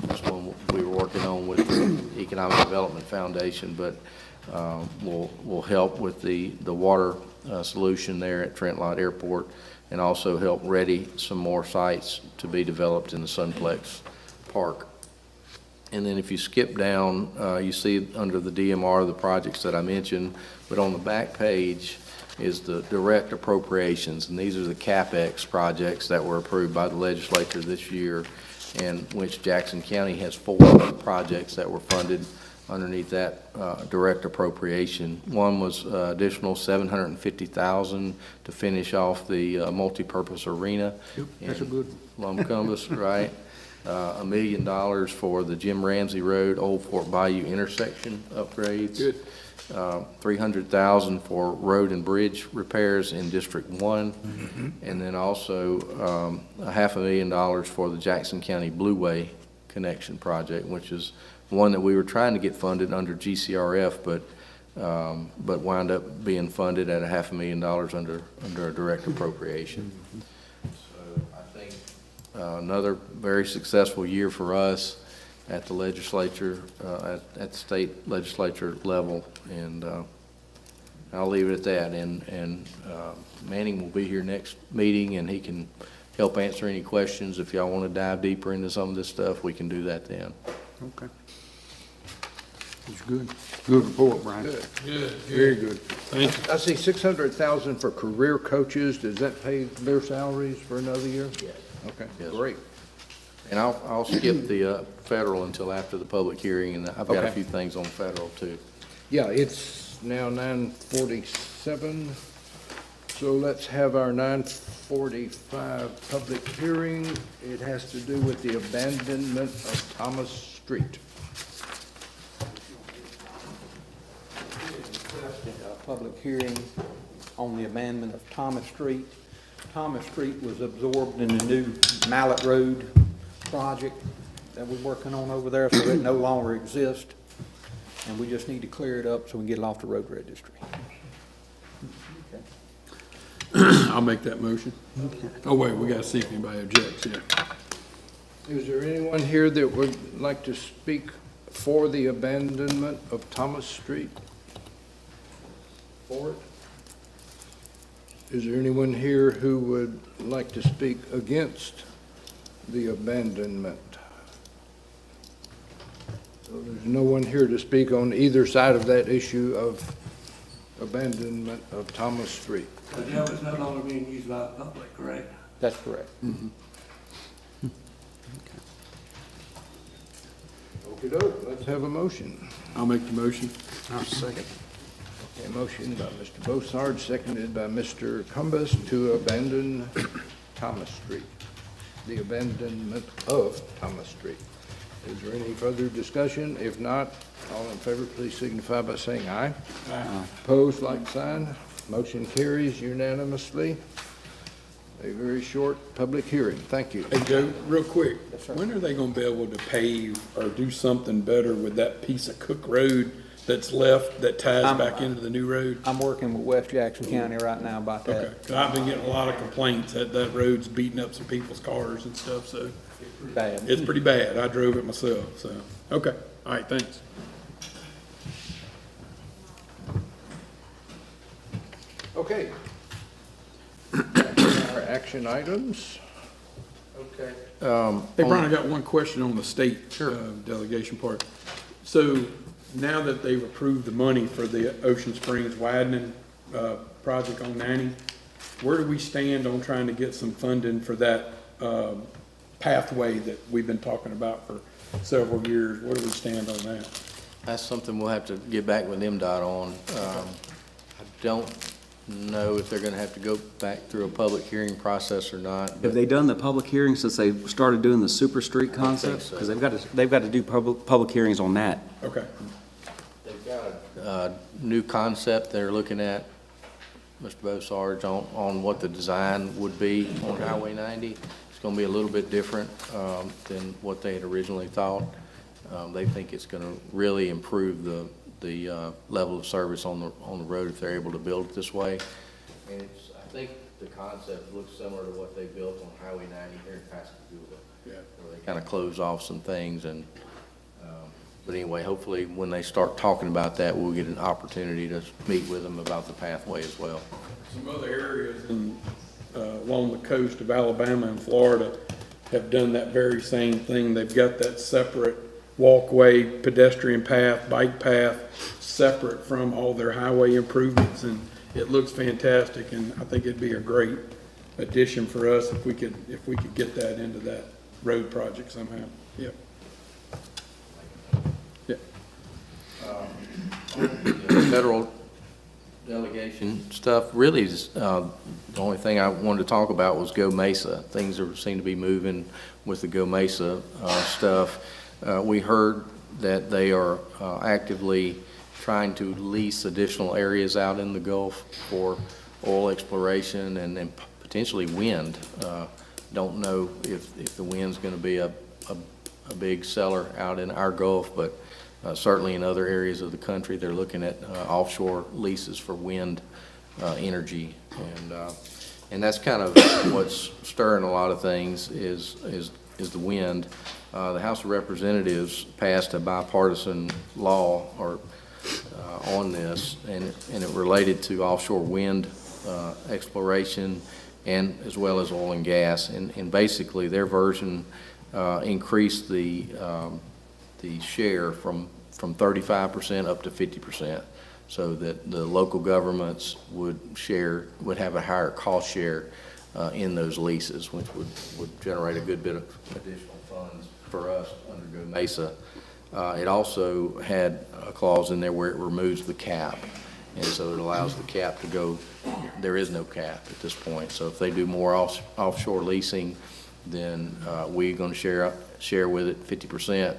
That's one we were working on with the Economic Development Foundation, but will help with the water solution there at Trent Lott Airport, and also help ready some more sites to be developed in the Sunplex Park. And then if you skip down, you see under the DMR the projects that I mentioned, but on the back page, is the direct appropriations, and these are the CapEx projects that were approved by the legislature this year, and which Jackson County has 4 projects that were funded underneath that direct appropriation. One was additional $750,000 to finish off the multipurpose arena. Yep, that's a good one. Columbus, right? $1 million for the Jim Ramsey Road, Old Fort Bayou intersection upgrades. Good. $300,000 for road and bridge repairs in District 1, and then also $500,000 for the Jackson County Blue Way connection project, which is one that we were trying to get funded under GCRF, but wound up being funded at $500,000 under a direct appropriation. So I think another very successful year for us at the legislature, at the state legislature level, and I'll leave it at that. And Manning will be here next meeting, and he can help answer any questions. If y'all want to dive deeper into some of this stuff, we can do that then. Okay. It's good. Good report, Brian. Good. Good. Very good. Thank you. I see 600,000 for career coaches. Does that pay their salaries for another year? Yes. Okay, Yes. great. And I'll skip the federal until after the public hearing, and I've got a Okay. few things on federal too. Yeah, it's now 9:47, so let's have our 9:45 public hearing. It has to do with the abandonment of Thomas Street. Public hearing on the abandonment of Thomas Street. Thomas Street was absorbed in the new Mallet Road project that we're working on over there, so it no longer exists. And we just need to clear it up so we can get it off the road registry. I'll make that motion. Oh, wait, we gotta see if anybody objects, yeah. Is there anyone here that would like to speak for the abandonment of Thomas Street? For it? Is there anyone here who would like to speak against the abandonment? So there's no one here to speak on either side of that issue of abandonment of Thomas Street. The jail is no longer being used by the public, correct? That's correct. Okey-doke, let's have a motion. I'll make the motion. I'll second. A motion by Mr. Bossard, seconded by Mr. Cumbus to abandon Thomas Street, the abandonment of Thomas Street. Is there any further discussion? If not, all in favor, please signify by saying aye. Aye. Opposed, like sign. Motion carries unanimously. A very short public hearing. Thank you. Hey, Joe, real quick, when are they gonna be able to pave or do something better with that piece of Cook Road that's left that ties back into the new road? I'm working with West Jackson County right now about that. Okay, 'cause I've been getting a lot of complaints that that road's beating up some people's cars and stuff, so Bad. it's pretty bad. I drove it myself, so, okay, all right, thanks. Okay. Back to our action items. Okay. Hey, Brian, I got one question on the state delegation part. So now that they've approved the money for the Ocean Springs widening project on 90, where do we stand on trying to get some funding for that pathway that we've been talking about for several years? Where do we stand on that? That's something we'll have to get back with MDOT on. I don't know if they're gonna have to go back through a public hearing process or not. Have they done the public hearing since they started doing the Super Street concept? so. Because they've got to do public hearings on that. Okay. They've got a new concept they're looking at, Mr. Bossarge, on what the design would be on Highway 90. It's gonna be a little bit different than what they had originally thought. They think it's gonna really improve the level of service on the road if they're able to build it this way. And I think the concept looks similar to what they built on Highway 90 here in Pascagoula. Yeah. Where they kind of close off some things and, but anyway, hopefully when they start talking about that, we'll get an opportunity to meet with them about the pathway as well. Some other areas along the coast of Alabama and Florida have done that very same thing. They've got that separate walkway, pedestrian path, bike path, separate from all their highway improvements, and it looks fantastic, and I think it'd be a great addition for us if we could get that into that road project somehow. Yep. Yep. Federal delegation stuff, really, is, the only thing I wanted to talk about was Go Mesa. Things seem to be moving with the Go Mesa stuff. We heard that they are actively trying to lease additional areas out in the Gulf for oil exploration and potentially wind. Don't know if the wind's going to be a big seller out in our Gulf, but certainly in other areas of the country, they're looking at offshore leases for wind energy, and that's kind of what's stirring a lot of things is the wind. The House of Representatives passed a bipartisan law on this, and it related to offshore wind exploration and as well as oil and gas, and basically their version increased the share from 35% up to 50%, so that the local governments would have a higher cost share in those leases, which would generate a good bit of additional funds for us under Go Mesa. It also had a clause in there where it removes the cap, and so it allows the cap to go. There is no cap at this point, so if they do more offshore leasing, then we're going to share with it 50%,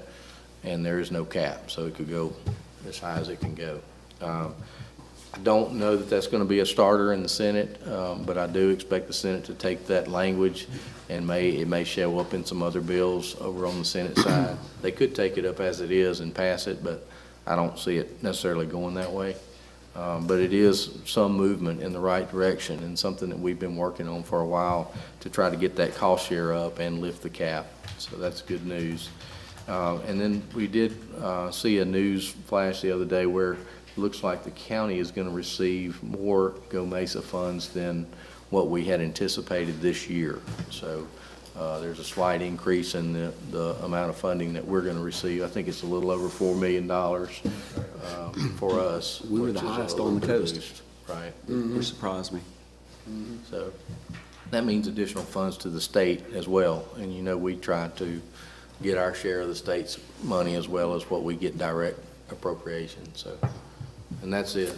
and there is no cap, so it could go as high as it can go. I don't know that that's going to be a starter in the Senate, but I do expect the Senate to take that language, and it may show up in some other bills over on the Senate side. They could take it up as it is and pass it, but I don't see it necessarily going that way. But it is some movement in the right direction, and something that we've been working on for a while to try to get that cost share up and lift the cap. So that's good news. And then we did see a news flash the other day where it looks like the county is going to receive more Go Mesa funds than what we had anticipated this year. So there's a slight increase in the amount of funding that we're going to receive. I think it's a little over $4 million for us. We were the highest on the coast. Right. Which surprised me. So that means additional funds to the state as well. And you know, we try to get our share of the state's money as well as what we get direct appropriation. So, and that's it.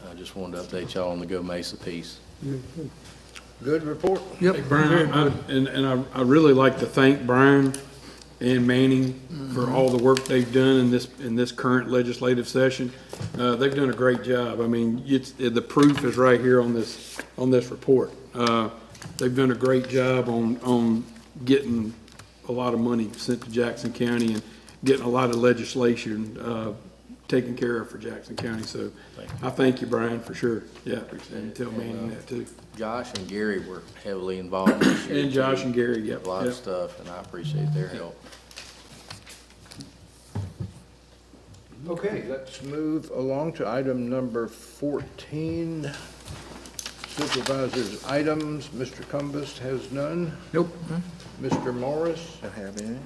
I just wanted to update y'all on the Go Mesa piece. Good report. Yep. Hey, Brian, I really like to thank Brian and Manning for all the work they've done in this current legislative session. They've done a great job. I mean, the proof is right here on this report. They've done a great job on getting a lot of money sent to Jackson County and getting a lot of legislation taken care of for Jackson County. So I thank you, Brian, for sure. Yeah, and tell Manning that too. Josh and Gary were heavily involved this year. And Josh and Gary, yep. A lot of stuff, and I appreciate their help. Okay, let's move along to item number 14. Supervisors' items. Mr. Cumbest has none. Nope. Mr. Morris? Don't have any.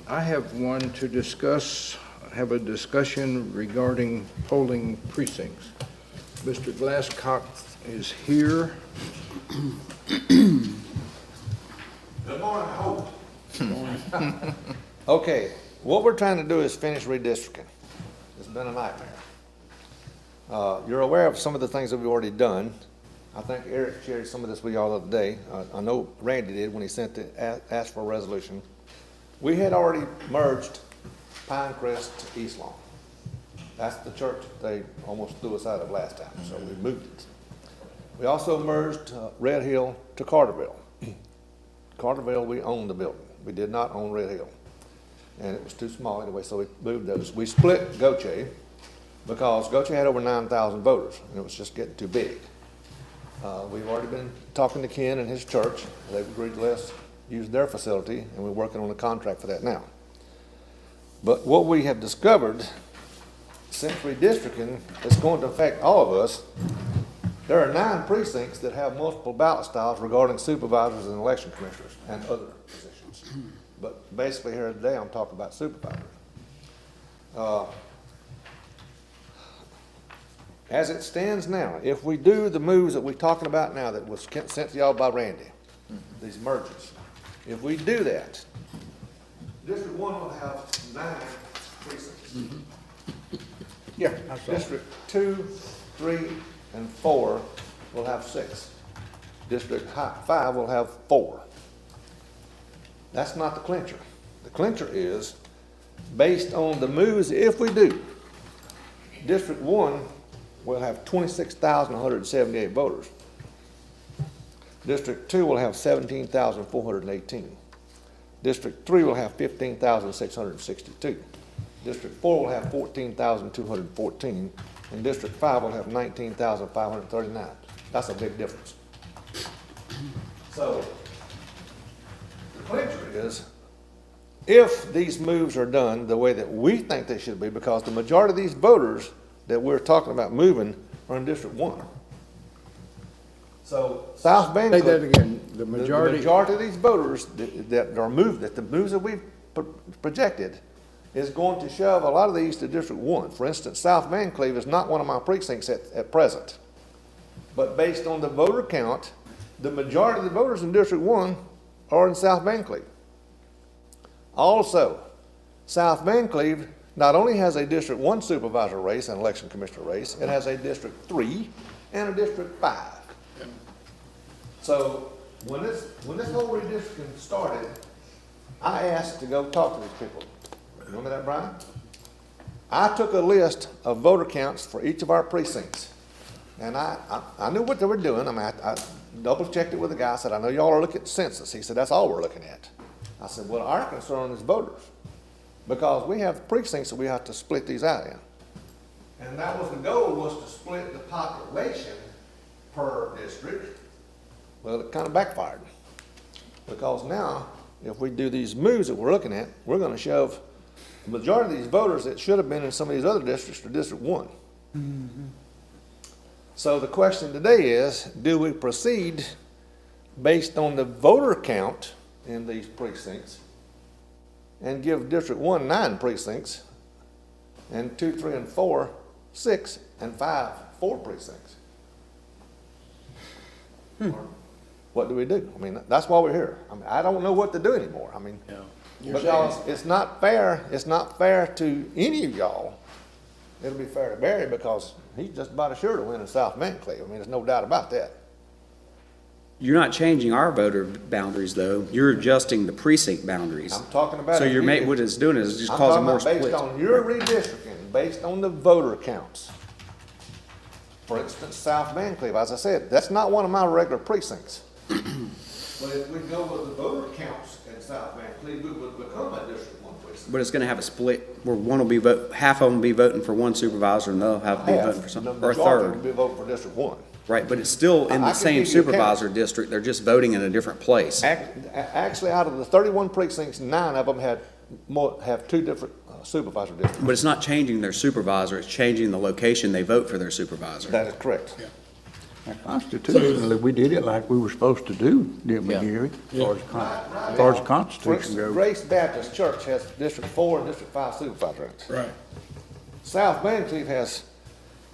I have one to discuss, have a discussion regarding polling precincts. Mr. Glasscock is here. Good morning, Hope. Okay, what we're trying to do is finish redistricting. It's been a nightmare. You're aware of some of the things that we've already done. I think Eric shared some of this with y'all the other day. I know Randy did when he asked for a resolution. We had already merged Pinecrest to East Lawn. That's the church that they almost threw us out of last time, so we moved it. We also merged Red Hill to Carterville. Carterville, we owned the building. We did not own Red Hill. And it was too small anyway, so we moved those. We split Goche because Goche had over 9,000 voters, and it was just getting too big. We've already been talking to Ken and his church. They've agreed to let us use their facility, and we're working on a contract for that now. But what we have discovered, since redistricting, is going to affect all of us. There are 9 precincts that have multiple ballot styles regarding supervisors and election commissioners and other positions. But basically here today, I'm talking about supervisors. as it stands now, if we do the moves that we're talking about now that was sent to y'all by Randy, these mergers, if we do that, District 1 will have 9 precincts. Yeah, I saw it. District 2, 3, and 4 will have 6. District 5 will have 4. That's not the clincher. The clincher is, based on the moves, if we do, District 1 will have 26,178 voters. District 2 will have 17,418. District 3 will have 15,662. District 4 will have 14,214. And District 5 will have 19,539. That's a big difference. So, the clincher is, if these moves are done the way that we think they should be, because the majority of these voters that we're talking about moving are in District 1. So South Van Say Cleef, that again, the majority. the majority of these voters that are moved, that the moves that we've projected is going to shove a lot of these to District 1. For instance, South Van Cleef is not one of my precincts at present. But based on the voter count, the majority of the voters in District 1 are in South Van Cleef. Also, South Van Cleef not only has a District 1 supervisor race and election commissioner race, it has a District 3 and a District 5. So when this whole redistricting started, I asked to go talk to these people. Remember that, Brian? I took a list of voter counts for each of our precincts. And I knew what they were doing. I mean, I double checked it with the guy. I said, I know y'all are looking at census. He said, that's all we're looking at. I said, well, our concern is voters, because we have precincts that we have to split these out in. And that was the goal, was to split the population per district. Well, it kind of backfired, because now, if we do these moves that we're looking at, we're going to shove the majority of these voters that should have been in some of these other districts to District 1. Mm-hmm. So the question today is, do we proceed based on the voter count in these precincts and give District 1 9 precincts, and 2, 3, and 4 6, and 5 4 precincts? Or what do we do? I mean, that's why we're here. I mean, I don't know what to do anymore. I mean, because it's not fair. It's not fair to any of y'all. It'll be fair to Barry, because he's just about sure to win in South Van Cleef. I mean, there's no doubt about that. You're not changing our voter boundaries, though. You're adjusting the precinct boundaries. I'm talking about. So what it's doing is just causing more splits. Based on your redistricting, based on the voter counts. For instance, South Van Cleef, as I said, that's not one of my regular precincts. But if we go with the voter counts in South Van Cleef, we would become a District 1 precinct. But it's going to have a split where one will be half of them will be voting for one supervisor, and they'll have to be voting for something, or a third. Will be voting for District 1. Right, but it's still in the same supervisor district. They're just voting in a different place. Actually, out of the 31 precincts, 9 of them have 2 different supervisor districts. But it's not changing their supervisor. It's changing the location they vote for their supervisor. That is correct. Yeah. Now, constitutionally, we did it like we were supposed to do, didn't we, Gary? As far as the Constitution goes. Grace Baptist Church has District 4 and District 5 supervisors. Right. South Van Cleef has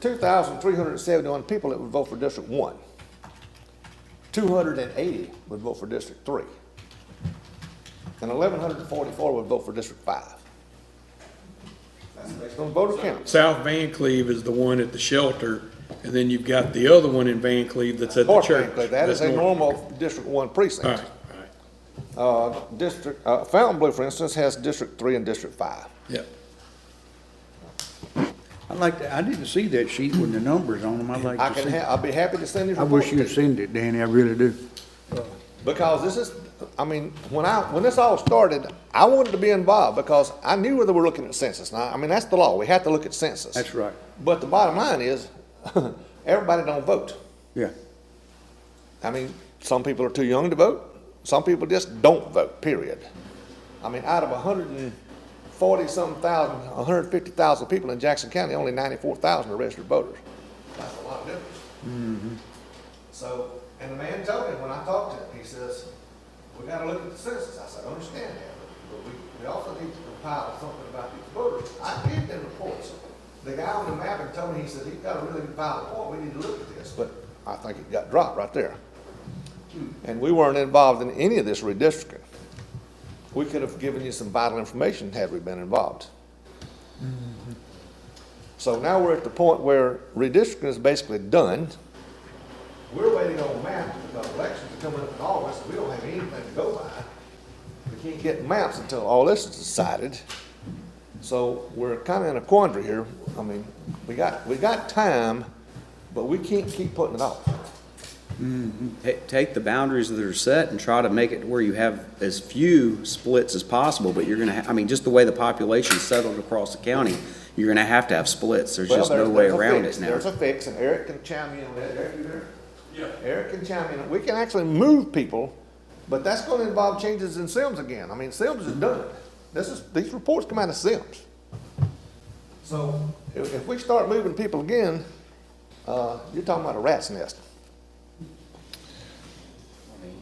2,371 people that would vote for District 1. 280 would vote for District 3. And 1,144 would vote for District 5. That's based on voter count. South Van Cleef is the one at the shelter, and then you've got the other one in Van Cleef that's at the North church. Van Cleef, that is a normal District 1 precinct. All right. Fountainblue, for instance, has District 3 and District 5. Yeah. I didn't see that sheet with the numbers on them. I'll be happy to send you. I wish you'd send it, Danny, I really do. Because this is, I mean, when this all started, I wanted to be involved because I knew whether we're looking at census. Now, I mean, that's the law. We have to look at census. That's right. But the bottom line is, everybody don't vote. Yeah. I mean, some people are too young to vote. Some people just don't vote, period. I mean, out of 150,000 people in Jackson County, only 94,000 are registered voters. That's a lot of difference. Mm-hmm. So, and the man told me when I talked to him, he says, we got to look at the census. I said, I understand that, but we also need to compile something about these voters. I gave them reports The guy on the map had told me, he said, he's got a really valid point, we need to look at this, but I think it got dropped right there. And we weren't involved in any of this redistricting. We could have given you some vital information had we been involved. So now we're at the point where redistricting is basically done. We're waiting on maps because elections are coming up in August, we don't have anything to go by. We can't get maps until all this is decided. So we're kind of in a quandary here. I mean, we got time, but we can't keep putting it off. Take the boundaries that are set and try to make it where you have as few splits as possible, but you're gonna, I mean, just the way the population's settled across the county, you're gonna have to have splits. There's just no way around it now. There's a fix, and Eric can chime in on that. Eric, you there? Yeah. Eric can chime in. We can actually move people, but that's gonna involve changes in Sims again. I mean, Sims is done. These reports come out of Sims. So if we start moving people again, you're talking about a rat's nest.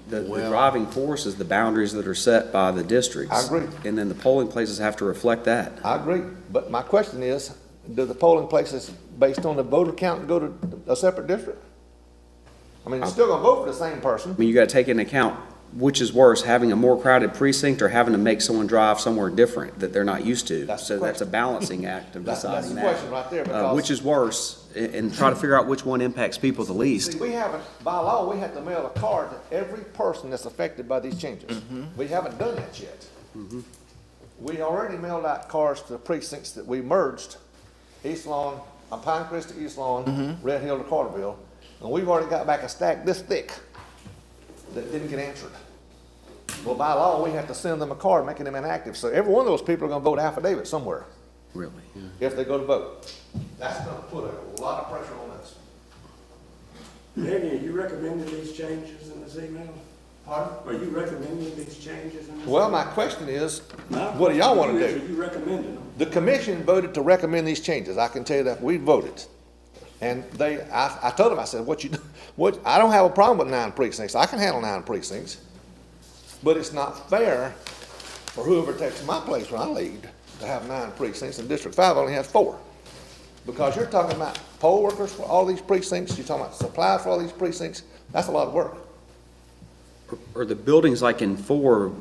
The driving force is the boundaries that are set by the districts. I agree. And then the polling places have to reflect that. I agree, but my question is, do the polling places, based on the voter count, go to a separate district? I mean, you're still gonna vote for the same person. I mean, you gotta take into account which is worse, having a more crowded precinct or having to make someone drive somewhere different that they're not used to. So that's a balancing act of deciding that. That's the question right there, because which is worse, and try to figure out which one impacts people the least. See, we haven't, by law, we have to mail a card to every person that's affected by these changes. We haven't done that yet. We already mailed out cards to the precincts that we merged, East Lawn, Pinecrest to East Lawn, Red Hill to Carterville, and we've already got back a stack this thick that didn't get answered. Well, by law, we have to send them a card making them inactive. So every one of those people are gonna vote affidavit somewhere. Really? If they go to vote. That's gonna put a lot of pressure on us. Danny, are you recommending these changes in this email? Pardon? Are you recommending these changes in this Well, email? my question is, what do y'all wanna do? Are you recommending them? The commission voted to recommend these changes. I can tell you that. We voted. And I told them, I said, I don't have a problem with 9 precincts. I can handle 9 precincts. But it's not fair for whoever takes my place when I leave to have 9 precincts, and District 5 only has 4. Because you're talking about poll workers for all these precincts, you're talking about supplies for all these precincts. That's a lot of work. Or the buildings like in 4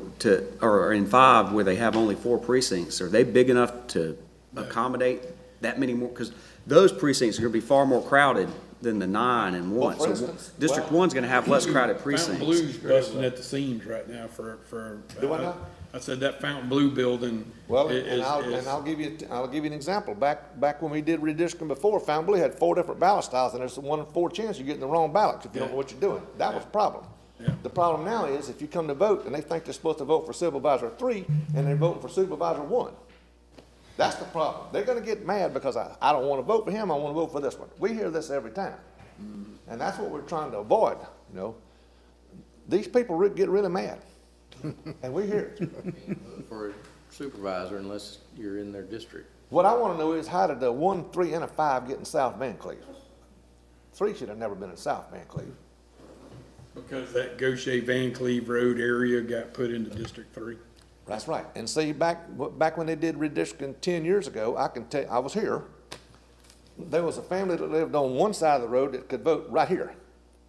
or in 5 where they have only 4 precincts, are they big enough to accommodate that many more? Because those precincts are gonna be far more crowded than the 9 and 1. Well, for So instance, District 1's gonna have less crowded precincts. Fountain Blue's busting at the seams right now for. Do I now? I said that Fountain Blue building Well, is. I'll give you an example. Back when we did redistricting before, Fountain Blue had 4 different ballot styles, and there's a 1 in 4 chance you're getting the wrong ballots if you don't know what you're doing. That was the problem. Yeah. The problem now is if you come to vote and they think they're supposed to vote for Supervisor 3 and they're voting for Supervisor 1. That's the problem. They're gonna get mad because I don't wanna vote for him, I wanna vote for this one. We hear this every time. And that's what we're trying to avoid, you know. These people get really mad. And we hear it. For a supervisor unless you're in their district. What I wanna know is how did the 1, 3, and a 5 get in South Van Cleve? 3 should have never been in South Van Cleve. Because that Gaucher Van Cleve Road area got put into District 3. That's right. And see, back when they did redistricting 10 years ago, I can tell you, I was here. There was a family that lived on one side of the road that could vote right here.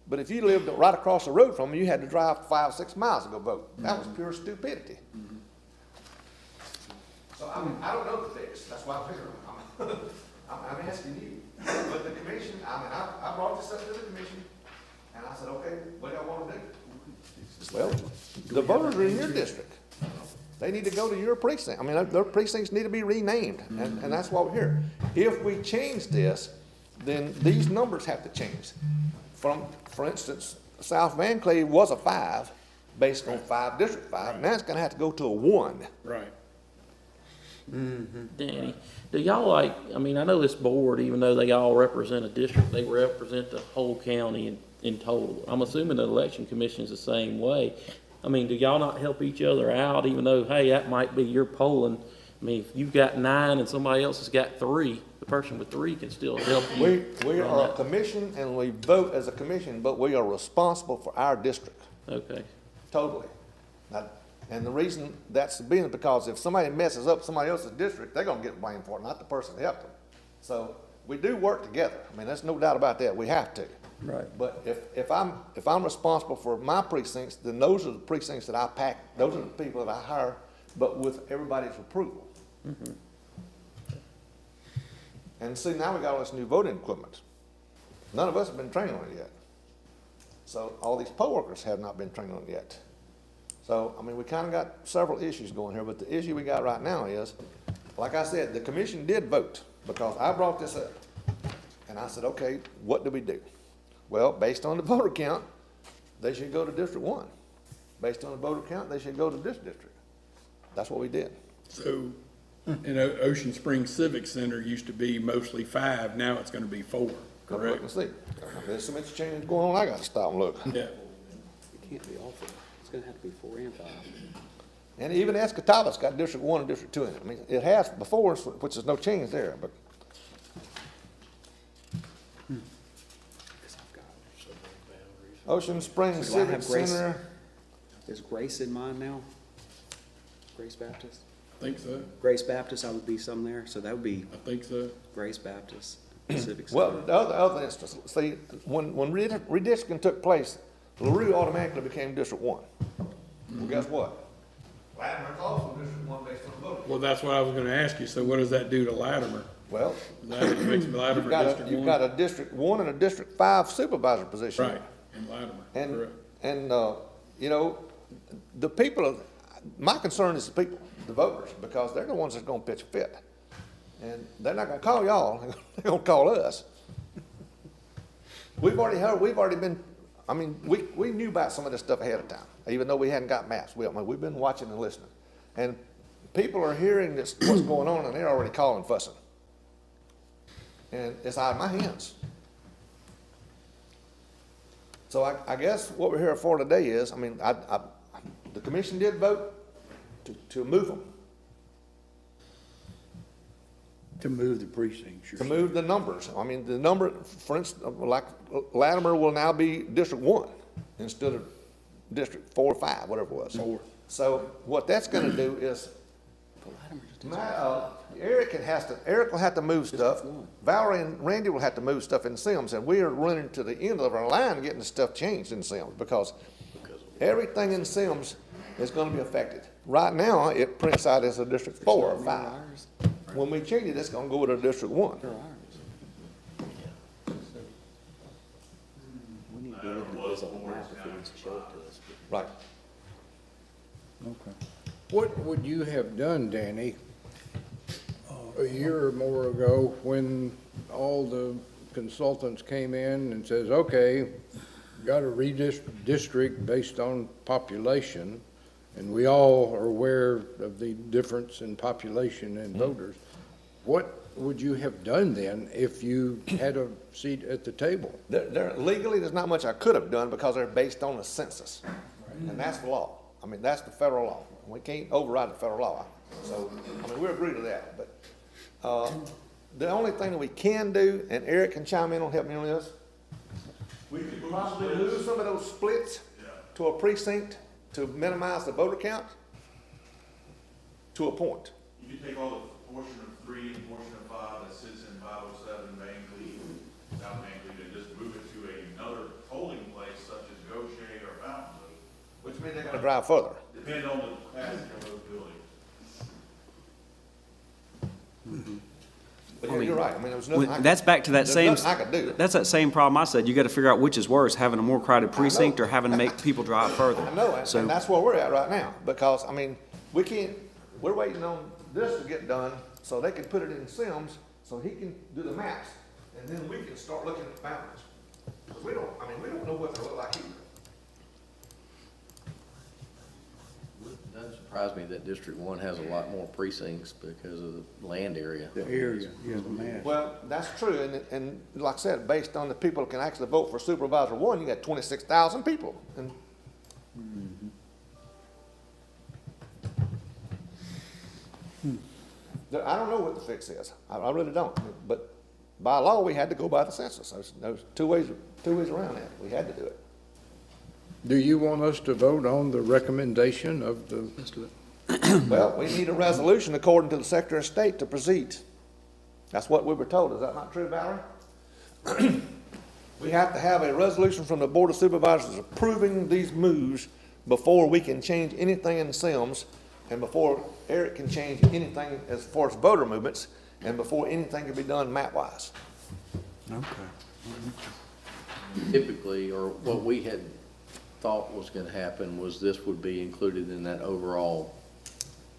But if you lived right across the road from them, you had to drive 5 or 6 miles to go vote. That was pure stupidity. So, I mean, I don't know the fix. That's why I'm here. I'm asking you. But the commission, I brought this up to the commission, and I said, okay, what do y'all want to do? Well, the voters are in your district. They need to go to your precinct. I mean, their precincts need to be renamed, and that's why we're here. If we change this, then these numbers have to change. For instance, South Van Cleve was a 5, based on 5, District 5. Now it's gonna have to go to a 1. Right. Danny, do y'all I mean, I know this board, even though they all represent a district, they represent the whole county in total. I'm assuming the election commission is the same way. I mean, do y'all not help each other out, even though, hey, that might be your polling? I mean, if you've got 9 and somebody else has got 3, the person with 3 can still help you. We are a commission and we vote as a commission, but we are responsible for our district. Okay. Totally. Now, and the reason that's being because if somebody messes up somebody else's district, they're gonna get blamed for it, not the person that helped them. So we do work together. I mean, there's no doubt about that. We have to. Right. But if I'm responsible for my precincts, then those are the precincts that I pack, those are the people that I hire, but with everybody's approval. Mhm. And see, now we got all this new voting equipment. None of us have been trained on it yet. So all these poll workers have not been trained on it yet. So, I mean, we kind of got several issues going here, but the issue we got right now is, like I said, the commission did vote because I brought this up. And I said, okay, what do we do? Well, based on the voter count, they should go to District 1. Based on the voter count, they should go to this district. That's what we did. So, Ocean Springs Civic Center used to be mostly 5, now it's gonna be 4, Come look correct? and see. There's so much change going on, I gotta stop and look. Yeah. It can't be all 4. It's gonna have to be 4 and 5. And even Escataba's got District 1 and District 2 in it. I mean, it has before, which is no change there, but Ocean Springs So do I Civic have Grace? Center. Is Grace in mine now? Grace Baptist? I think so, Grace Baptist, I would be some there, so that would be I think so. Grace Baptist Civic Center. Well, the other instance, see, when redistricting took place, LaRue automatically became District 1. Well, guess what? Latimer's also District 1 based on the vote. Well, that's what I was gonna ask you, so what does that do to Latimer? Well, Latimer makes Latimer District 1? you've got a District 1 and a District 5 supervisor position. Right, in Latimer, And, correct. and, you know, the people, my concern is the people, the voters, because they're the ones that's gonna pitch a fit. And they're not gonna call y'all, they're gonna call us. We've already been, I mean, we knew about some of this stuff ahead of time, even though we hadn't got maps. We've been watching and listening. And people are hearing this, what's going on, and they're already calling, fussing. And it's out of my hands. So I guess what we're here for today is, I mean, the commission did vote to move them, To move the precincts. to move the numbers. I mean, the number, for instance, like Latimer will now be District 1 instead of District 4 or 5, whatever it was. 4. So what that's gonna do is, Eric will have to move stuff. Valerie and Randy will have to move stuff in Sims, and we are running to the end of our line getting the stuff changed in Sims because everything in Sims is gonna be affected. Right now, it prints out as a District 4 or 5. When we change it, it's gonna go to District 1. We need to look at this whole map if he wants to show it to us. Right. Okay. What would you have done, Danny, a year or more ago when all the consultants came in and says, okay, got to redistrict based on population, and we all are aware of the difference in population and voters. What would you have done then if you had a seat at the table? Legally, there's not much I could have done because they're based on the census. And that's the law. I mean, that's the federal law. We can't override the federal law. So, I mean, we agree to that. But the only thing that we can do, and Eric can chime in on, help me on this, we could possibly move some of those splits to a precinct to minimize the voter count to a point. You can take all the portion of 3 and portion of 5 that sits in 507 Bangley, South Bangley, and just move it to another polling place such as Gaucher or Fountainville. Which means they're gonna drive further. Depending on the capacity of those buildings. But yeah, you're right. I mean, there was nothing. That's back to that there's same, nothing I could do. that's that same problem I said. You gotta figure out which is worse, having a more crowded precinct or having to make people drive further. I know, So- and that's where we're at right now, because, I mean, we can't, we're waiting on this to get done, so they can put it in Sims, so he can do the maps, and then we can start looking at the boundaries. 'Cause we don't know what they look like either. It doesn't surprise me that District 1 has a lot more precincts because of the land area. The area, yeah, the mass. Well, that's true, and like I said, based on the people who can actually vote for Supervisor 1, you got 26,000 people, and I don't know what the fix is. I really don't. But by law, we had to go by the census. There's two ways around that. We had to do it. Do you want us to vote on the recommendation of the? Well, we need a resolution according to the Secretary of State to proceed. That's what we were told. Is that not true, Valerie? We have to have a resolution from the Board of Supervisors approving these moves before we can change anything in Sims, and before Eric can change anything as far as voter movements, and before anything can be done map-wise. Okay. Typically, or what we had thought was gonna happen was this would be included in that overall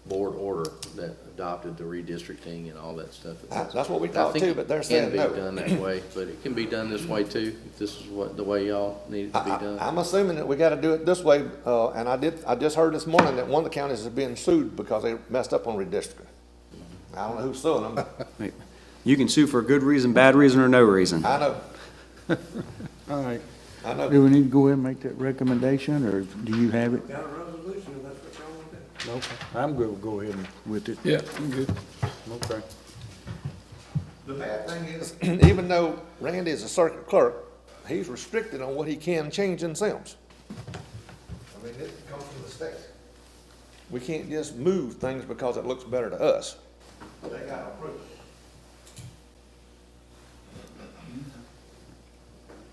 board order that adopted the redistricting and all that stuff. That's what we thought too, but they're saying no. It can be done that way, but it can be done this way too, if this is the way y'all need it to be done. I'm assuming that we gotta do it this way, and I just heard this morning that one of the counties is being sued because they messed up on redistricting. I don't know who's suing them. You can sue for a good reason, bad reason, or no reason. I know. All right. I know. Do we need to go ahead and make that recommendation, or do you have it? Got a resolution, if that's what y'all want to do. Okay. I'm good, we'll go ahead with it. Yeah, I'm good. Okay. The bad thing is, even though Randy is a circuit clerk, he's restricted on what he can change in Sims. I mean, it comes from the state. We can't just move things because it looks better to us. They got to approve it.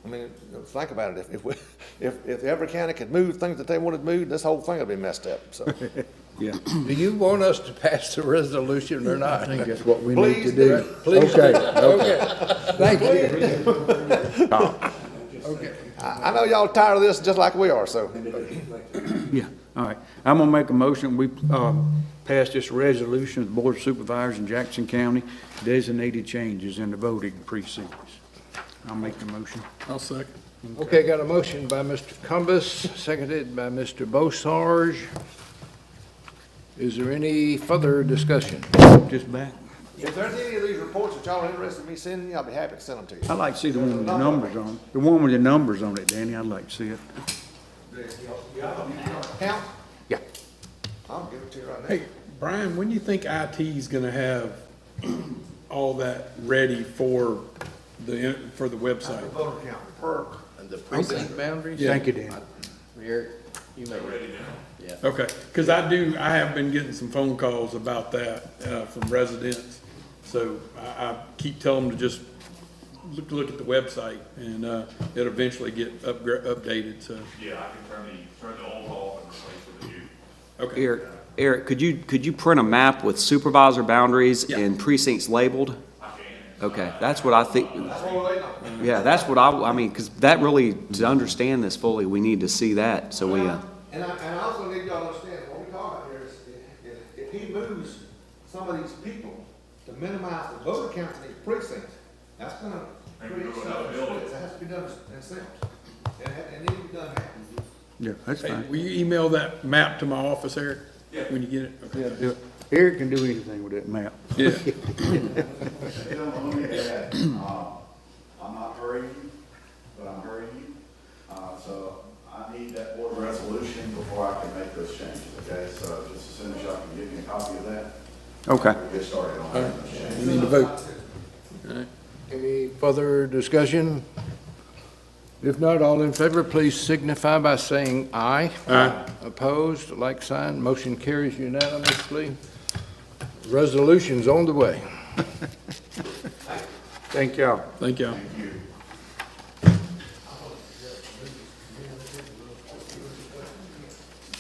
I mean, think about it. If every county could move things that they wanted moved, this whole thing would be messed up, so. Yeah. Do you want us to pass the resolution or not? I think that's what we need to do. Please do. Okay. Thank you. Okay. I know y'all tired of this just like we are, so. Yeah, all right. I'm gonna make a motion, we, pass this resolution of the Board of Supervisors in Jackson County, designated changes in the voting precincts. I'll make the motion. I'll second. Okay, got a motion by Mr. Cumbus, seconded by Mr. Beausarge. Is there any further discussion? Just back. If there's any of these reports that y'all are interested in me sending you, I'll be happy to send them to you. I'd like to see the one with the numbers on it. The one with the numbers on it, Danny, I'd like to see it. Count? Yeah. I'll give it to you right now. Hey, Brian, when do you think IT's gonna have all that ready for the website? The voter count per. And the precinct boundaries? Yeah. Thank you, Danny. Eric, you may. Yeah. Okay, because I have been getting some phone calls about that from residents. So I keep telling them to just look at the website, and it'll eventually get updated, so. Yeah, I can turn the old off and replace with the new. Okay. Eric, could you print a map with supervisor boundaries and precincts labeled? I can. Okay, that's what I think. Yeah, that's what I mean, because that really, to understand this fully, we need to see that, so we, And I also need y'all to understand, what we talk about here is, if he moves some of these people to minimize the voter count in these precincts, that's gonna create some splits. That has to be done in Sims. It needs to be done now. Yeah, that's Hey, fine. will you email that map to my office, Eric? Yeah. When you get it? Okay. Yeah, do it. Eric can do anything with that map. Yeah. I'm not hurrying you, but I'm hurrying you. So I need that board resolution before I can make those changes, okay? So just as soon as y'all can give me a copy of that, okay. we'll get started on that. We need to vote. All right. Any further discussion? If not, all in favor, please signify by saying aye. Aye. Opposed, like sign, motion carries unanimously. Resolution's on the way. Thank y'all. Thank y'all.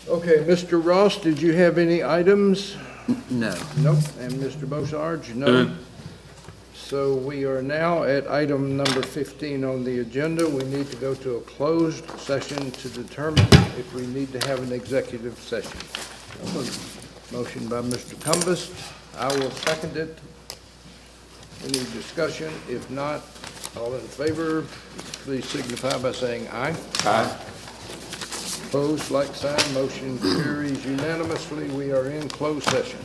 Okay, Mr. Ross, did you have any items? No. Nope. And Mr. Beausarge, no. So we are now at item number 15 on the agenda. We need to go to a closed session to determine if we need to have an executive session. Motion by Mr. Cumbus. I will second it. Any discussion? If not, all in favor, please signify by saying aye. Aye. Opposed, like sign, motion carries unanimously. We are in closed session.